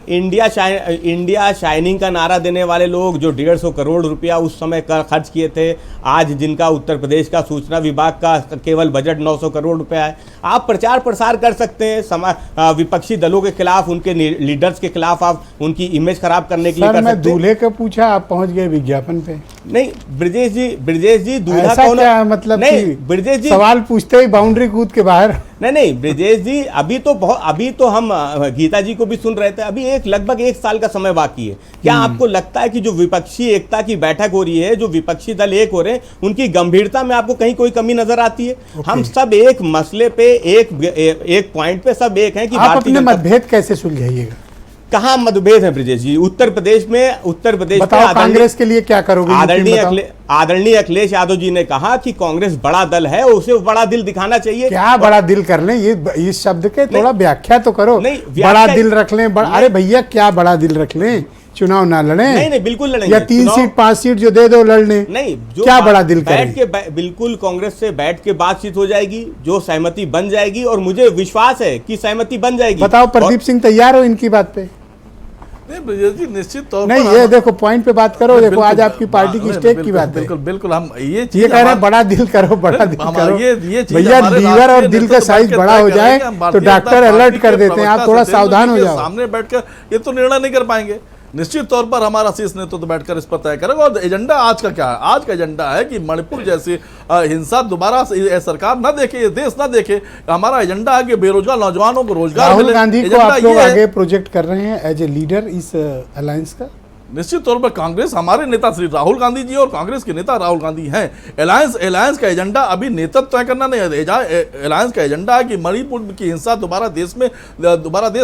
शाइनिंग का नारा देने वाले लोग जो 150 करोड़ रुपया उस समय खर्च किए थे, आज जिनका उत्तर प्रदेश का सूचना विभाग का केवल बजट 900 करोड़ रुपया है, आप प्रचार प्रसार कर सकते हैं विपक्षी दलों के खिलाफ, उनके लीडर्स के खिलाफ, आप उनकी इमेज खराब करने के लिए कर सकते हैं। दूल्हे का पूछा, आप पहुंच गए विज्ञापन पे। नहीं ब्रिजेश जी, दूल्हा कौन क्या मतलब? नहीं ब्रिजेश जी, सवाल पूछते ही बाउंड्री कूद के बाहर। नहीं ब्रिजेश जी, अभी तो हम गीता जी को भी सुन रहे थे। अभी लगभग 1 साल का समय बाकी है। क्या आपको लगता है कि जो विपक्षी एकता की बैठक हो रही है, जो विपक्षी दल एक हो रहे हैं, उनकी गंभीरता में आपको कहीं कोई कमी नजर आती है? हम सब एक मसले पे, एक पॉइंट पे सब एक हैं कि आप अपने मतभेद कैसे सुलझाइएगा? कहाँ मतभेद है ब्रिजेश जी? उत्तर प्रदेश बताओ, कांग्रेस के लिए क्या करोगे? आदरणीय अखिलेश यादव जी ने कहा कि कांग्रेस बड़ा दल है, उसे बड़ा दिल दिखाना चाहिए। क्या बड़ा दिल कर लें? ये इस शब्द के थोड़ा व्याख्या तो करो। बड़ा दिल रख लें? अरे भैया, क्या बड़ा दिल रख लें? चुनाव ना लड़े? नहीं, बिल्कुल लड़ेंगे। या 3 सीट 5 सीट जो दे दो लड़ने? नहीं, क्या बड़ा दिल करें? बिल्कुल कांग्रेस से बैठ के बातचीत हो जाएगी, जो सहमति बन जाएगी, और मुझे विश्वास है कि सहमति बन जाएगी। बताओ, प्रदीप सिंह तैयार हो इनकी बात पे? नहीं, निश्चित तौर पर नहीं, ये देखो पॉइंट पे बात करो। देखो, आज आपकी पार्टी की स्टेक की बात है। बिल्कुल हम ये कह रहे हैं बड़ा दिल करो, बड़ा दिल करो। भैया, लीवर और दिल का साइज बड़ा हो जाए तो डॉक्टर अलर्ट कर देते हैं। आप थोड़ा सावधान हो जाओ। सामने बैठकर ये तो निर्णय नहीं कर पाएंगे। निश्चित तौर पर हमारा शीर्ष नेतृत्व तो बैठकर इस पर तय करेगा। और एजेंडा आज का क्या है? आज का एजेंडा है कि मणिपुर जैसी हिंसा दोबारा सरकार न देखे, ये देश न देखे। हमारा एजेंडा है कि बेरोजगार नौजवानों को रोजगार। राहुल गांधी को आप लोग आगे प्रोजेक्ट कर रहे हैं एज ए लीडर इस अलायंस का? निश्चित तौर पर कांग्रेस, हमारे नेता श्री राहुल गांधी जी और कांग्रेस के नेता राहुल गांधी हैं। अलायंस का एजेंडा अभी नेतृत्व तय करना नहीं है। अलायंस का एजेंडा है कि मणिपुर की हिंसा दोबारा देश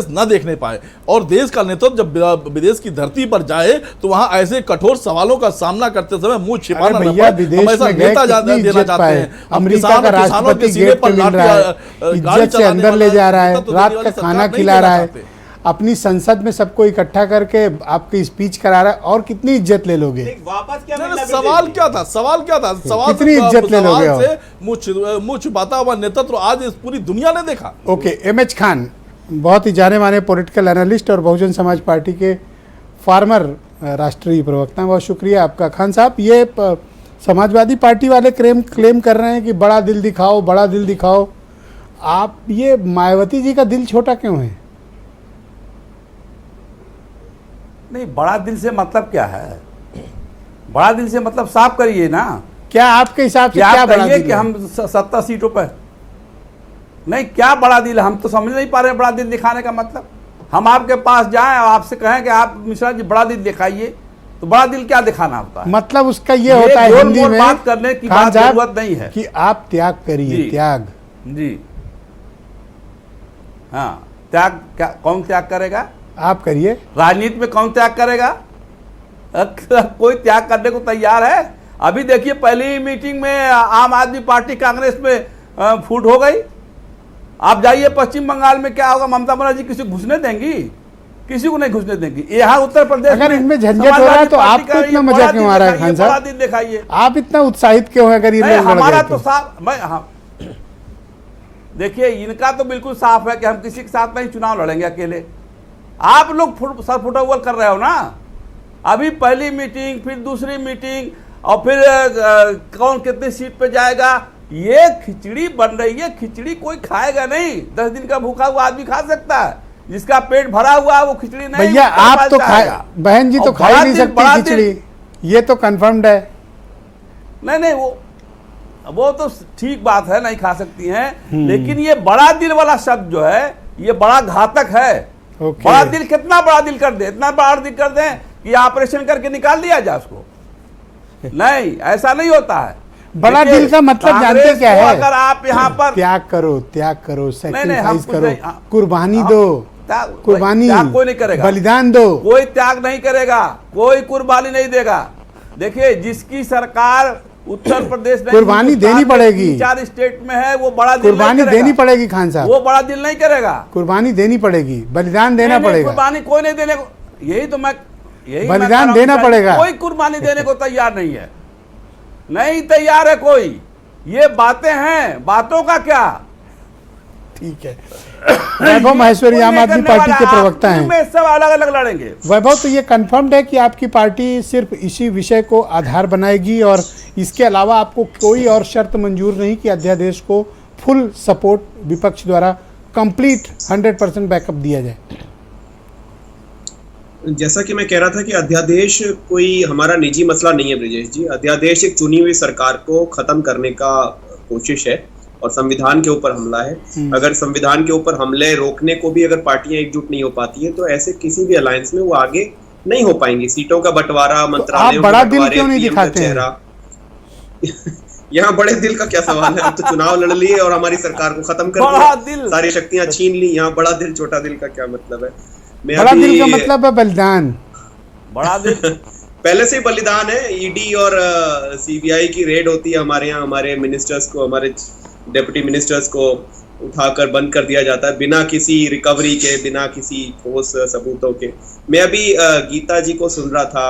न देखने पाए, और देश का नेतृत्व जब विदेश की धरती पर जाए तो वहां ऐसे कठोर सवालों का सामना करते समय मुंह छिपाना न पड़े। हम ऐसा नेता देना चाहते हैं। अमेरिका का राष्ट्रपति गेट पे मिल रहा है, इज्जत से अंदर ले जा रहा है, रात का खाना खिला रहा है, अपनी संसद में सबको इकट्ठा करके आपकी स्पीच करा रहा है, और कितनी इज्जत ले लोगे? वापस क्या? सवाल क्या था? सवाल कितनी इज्जत ले लोगे? मुंह छुपाता हुआ नेतृत्व आज इस पूरी दुनिया ने देखा। ओके, एमएच खान, बहुत ही जाने माने पॉलिटिकल एनालिस्ट और बहुजन समाज पार्टी के फार्मर राष्ट्रीय प्रवक्ता, बहुत शुक्रिया आपका। खान साहब, ये समाजवादी पार्टी वाले क्लेम कर रहे हैं कि बड़ा दिल दिखाओ, बड़ा दिल दिखाओ। आप ये मायावती जी का दिल छोटा क्यों है? नहीं, बड़ा दिल से मतलब क्या है? बड़ा दिल से मतलब साफ करिए ना। क्या आपके हिसाब से क्या बड़ा दिल कि हम 70 सीटों पर नहीं? क्या बड़ा दिल? हम तो समझ नहीं पा रहे बड़ा दिल दिखाने का मतलब। हम आपके पास जाएं और आपसे कहें कि आप मिश्रा जी बड़ा दिल दिखाइए, तो बड़ा दिल क्या दिखाना होता है? मतलब उसका ये होता है हिंदी में बात करने की बात जरूरत नहीं है कि आप त्याग करिए। त्याग जी, हाँ, त्याग क्या? कौन त्याग करेगा? आप करिए। राजनीति में कौन त्याग करेगा? कोई त्याग करने को तैयार है? अभी देखिए, पहली मीटिंग में आम आदमी पार्टी कांग्रेस में फूट हो गई। आप जाइए पश्चिम बंगाल में क्या होगा? ममता बनर्जी किसी को घुसने देंगी? किसी को नहीं घुसने देंगी। यहाँ उत्तर प्रदेश अगर इनमें झंझट हो रहा है तो आपको इतना मजा क्यों आ रहा है? खान साहब, बड़ा दिन दिखाइए। आप इतना उत्साहित क्यों है? अगर ये हमारा तो साफ, देखिए, इनका तो बिल्कुल साफ है कि हम किसी के साथ नहीं चुनाव लड़ेंगे अकेले। आप लोग सर फुटबॉल कर रहे हो ना। अभी पहली मीटिंग, फिर दूसरी मीटिंग, और फिर कौन कितनी सीट पे जाएगा, ये खिचड़ी बन रही है। खिचड़ी कोई खाएगा नहीं। 10 दिन का भूखा हुआ आदमी खा सकता है, जिसका पेट भरा हुआ है वो खिचड़ी नहीं। भैया, आप तो बहन जी तो खा ही नहीं सकती खिचड़ी, ये तो कंफर्म्ड है। नहीं, वो तो ठीक बात है, नहीं खा सकती हैं, लेकिन ये बड़ा दिल वाला शब्द जो है, ये बड़ा घातक है। बड़ा दिल, कितना बड़ा दिल कर दे? इतना बड़ा दिल कर दें कि ऑपरेशन करके निकाल दिया जाए उसको? नहीं, ऐसा नहीं होता है। बड़ा दिल का मतलब जानते क्या है? अगर आप यहाँ पर त्याग करो, सैक्रिफाइस करो, कुर्बानी दो, कुर्बानी कोई नहीं करेगा, बलिदान दो। कोई त्याग नहीं करेगा, कोई कुर्बानी नहीं देगा। देखिए, जिसकी सरकार उत्तर प्रदेश कुर्बानी देनी पड़ेगी, 4 स्टेट में है, वो बड़ा दिल कुर्बानी देनी पड़ेगी। खान साहब, वो बड़ा दिल नहीं करेगा। कुर्बानी देनी पड़ेगी, बलिदान देना पड़ेगा। कुर्बानी कोई नहीं देने को, यही तो मैं बलिदान देना पड़ेगा। कोई कुर्बानी देने को तैयार नहीं है, नहीं तैयार है कोई। ये बातें हैं, बातों का क्या? ठीक है। वैभव महेश्वरी आम आदमी पार्टी के प्रवक्ता हैं। सब अलग अलग लड़ेंगे। वैभव, तो ये कंफर्म्ड है कि आपकी पार्टी सिर्फ इसी विषय को आधार बनाएगी और इसके अलावा आपको कोई और शर्त मंजूर नहीं कि अध्यादेश को फुल सपोर्ट विपक्ष द्वारा कंप्लीट 100% बैकअप दिया जाए? जैसा कि मैं कह रहा था कि अध्यादेश कोई हमारा निजी मसला नहीं है ब्रिजेश जी। अध्यादेश एक चुनी हुई सरकार को खत्म करने का कोशिश है, और संविधान के ऊपर हमला है। अगर संविधान के ऊपर हमले रोकने को भी अगर पार्टियां एकजुट नहीं हो पाती है तो ऐसे किसी भी अलायंस में वो आगे नहीं हो पाएंगी। सीटों का बंटवारा, मंत्रालयों बड़ा दिल क्यों नहीं दिखाते हैं? यहाँ बड़े दिल का क्या सवाल है? अब तो चुनाव लड़ लिए और हमारी सरकार को खत्म कर दिया, सारी शक्तियां छीन ली। यहाँ बड़ा दिल छोटा दिल का क्या मतलब है? बड़ा दिल का मतलब है बलिदान। बड़ा दिल पहले से ही बलिदान है। ईडी और सीबीआई की रेड होती है हमारे यहाँ, हमारे मिनिस्टर्स को, हमारे डिप्टी मिनिस्टर्स को उठाकर बंद कर दिया जाता है बिना किसी रिकवरी के, बिना किसी ठोस सबूतों के। मैं अभी गीता जी को सुन रहा था,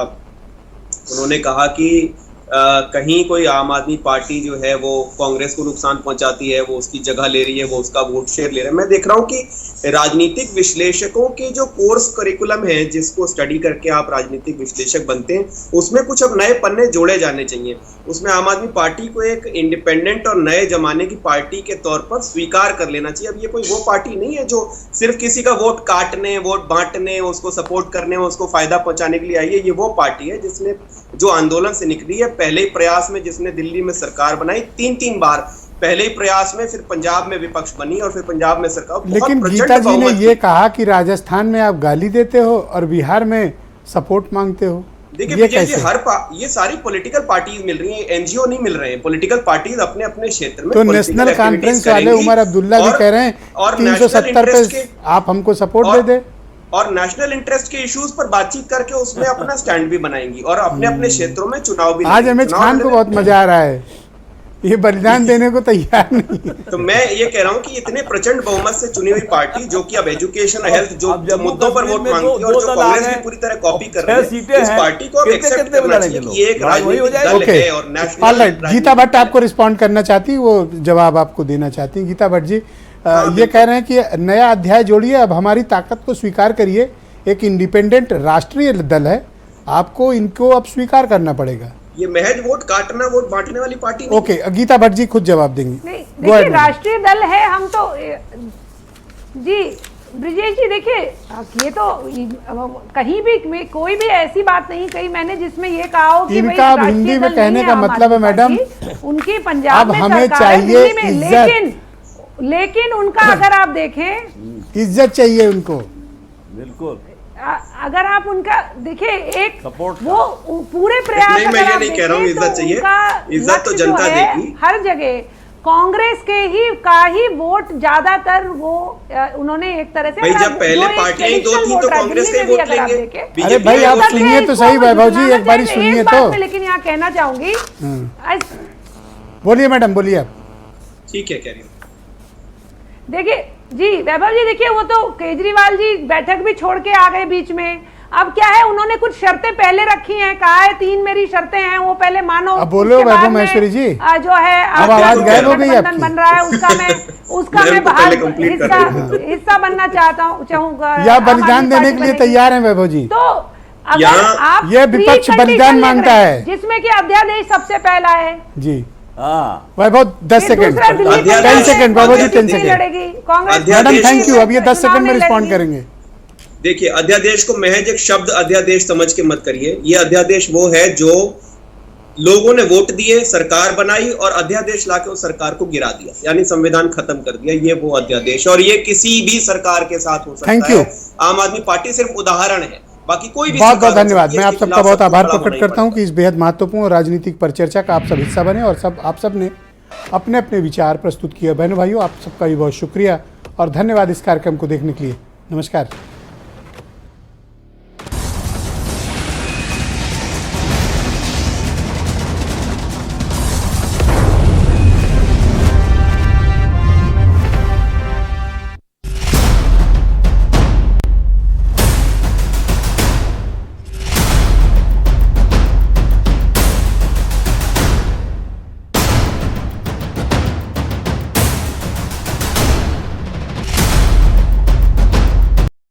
उन्होंने कहा कि कहीं कोई आम आदमी पार्टी जो है वो कांग्रेस को नुकसान पहुंचाती है, वो उसकी जगह ले रही है, वो उसका वोट शेयर ले रहा है। मैं देख रहा हूं कि राजनीतिक विश्लेषकों के जो कोर्स करिकुलम है, जिसको स्टडी करके आप राजनीतिक विश्लेषक बनते हैं, उसमें कुछ अब नए पन्ने जोड़े जाने चाहिए। उसमें आम आदमी पार्टी को एक इंडिपेंडेंट और नए जमाने की पार्टी के तौर पर स्वीकार कर लेना चाहिए। अब ये कोई वो पार्टी नहीं है जो सिर्फ किसी का वोट काटने, वोट बांटने, उसको सपोर्ट करने, उसको फायदा पहुंचाने के लिए आई है। ये वो पार्टी है जिसने जो आंदोलन से निकली है, पहले ही प्रयास में जिसने दिल्ली में सरकार बनाई 3 बार, पहले ही प्रयास में फिर पंजाब में विपक्ष बनी और फिर पंजाब में सरकार। लेकिन गीता जी ने ये कहा कि राजस्थान में आप गाली देते हो और बिहार में सपोर्ट मांगते हो। देखिए विजय जी, ये सारी पॉलिटिकल पार्टीज मिल रही हैं, एनजीओ नहीं मिल रहे हैं। पॉलिटिकल पार्टीज अपने अपने क्षेत्र में तो नेशनल कॉन्फ्रेंस वाले उमर अब्दुल्ला भी कह रहे हैं 370 पे आप हमको सपोर्ट दे दे, और नेशनल इंटरेस्ट के इश्यूज पर बातचीत करके उसमें अपना स्टैंड भी बनाएंगी और अपने अपने क्षेत्रों में चुनाव भी। आज अमित खान को बहुत मजा आ रहा है, ये बलिदान देने को तैयार नहीं। तो मैं ये कह रहा हूँ कि इतने प्रचंड बहुमत से चुनी हुई पार्टी जो कि अब एजुकेशन, हेल्थ, जो मुद्दों पर वोट मांगती है और जो कांग्रेस भी पूरी तरह कॉपी कर रही है, इस पार्टी को अब एक्सेप्ट करना चाहिए कि ये एक राजनीतिक दल है और नेशनल। गीता भट्ट आपको रिस्पॉन्ड करना चाहती, वो जवाब आपको देना चाहती। गीता भट्ट जी ये कह रहे हैं कि नया अध्याय जोड़िए, अब हमारी ताकत को स्वीकार करिए, एक इंडिपेंडेंट राष्ट्रीय दल है, आपको इनको अब स्वीकार करना पड़ेगा। ये महज वोट काटना, वोट बांटने वाली पार्टी नहीं। ओके, गीता भट्ट जी खुद जवाब देंगी। देखिए राष्ट्रीय दल है हम तो जी। ब्रिजेश जी देखिए, ये तो कहीं भी कोई भी ऐसी बात नहीं कही मैंने जिसमें ये कहा हो कि इनका हिंदी में कहने का मतलब है मैडम, उनकी पंजाब में हमें चाहिए लेकिन उनका अगर आप देखें, इज्जत चाहिए उनको। बिल्कुल, अगर आप उनका देखिए एक वो पूरे प्रयास, नहीं मैं ये नहीं कह रहा हूँ इज्जत चाहिए, इज्जत तो जनता देगी। हर जगह कांग्रेस के ही वोट ज्यादातर वो उन्होंने एक तरह से, भाई जब पहले पार्टियां ही 2 थी तो कांग्रेस के वोट लेंगे। अरे भाई आप सुनिए तो सही वैभव जी, एक बारी सुनिए तो। लेकिन यहाँ कहना चाहूंगी, बोलिए मैडम, बोलिए आप। ठीक है, कह रही हूँ। देखिए जी वैभव जी, देखिए वो तो केजरीवाल जी बैठक भी छोड़ के आ गए बीच में। अब क्या है, उन्होंने कुछ शर्तें पहले रखी हैं, कहा है 3 मेरी शर्तें हैं, वो पहले मानो। अब बोलो वैभव महेश्वरी जी, जो है अब आवाज गायब हो गई आपकी। बन रहा है उसका मैं बाहर हिस्सा बनना चाहूंगा, या बलिदान देने के लिए तैयार है वैभव जी। तो अगर आप ये विपक्ष बलिदान मांगता है, जिसमें कि अध्यादेश सबसे पहला है जी। Vaibhav 10 second, 10 second Vaibhav ji, 10 second madam, thank you. अब ये 10 सेकंड में रिस्पॉन्ड करेंगे। देखिए, अध्यादेश को महज एक शब्द अध्यादेश समझ के मत करिए। ये अध्यादेश वो है जो लोगों ने वोट दिए, सरकार बनाई और अध्यादेश लाके उस सरकार को गिरा दिया, यानी संविधान खत्म कर दिया। ये वो अध्यादेश, और ये किसी भी सरकार के साथ हो सकता है। आम आदमी पार्टी सिर्फ उदाहरण है, बाकी कोई भी। बहुत बहुत धन्यवाद। मैं आप सबका बहुत आभार प्रकट करता हूं कि इस बेहद महत्वपूर्ण राजनीतिक परिचर्चा का आप सब हिस्सा बने और आप सब ने अपने अपने विचार प्रस्तुत किए। बहनों भाइयों, आप सबका भी बहुत शुक्रिया और धन्यवाद इस कार्यक्रम को देखने के लिए। नमस्कार।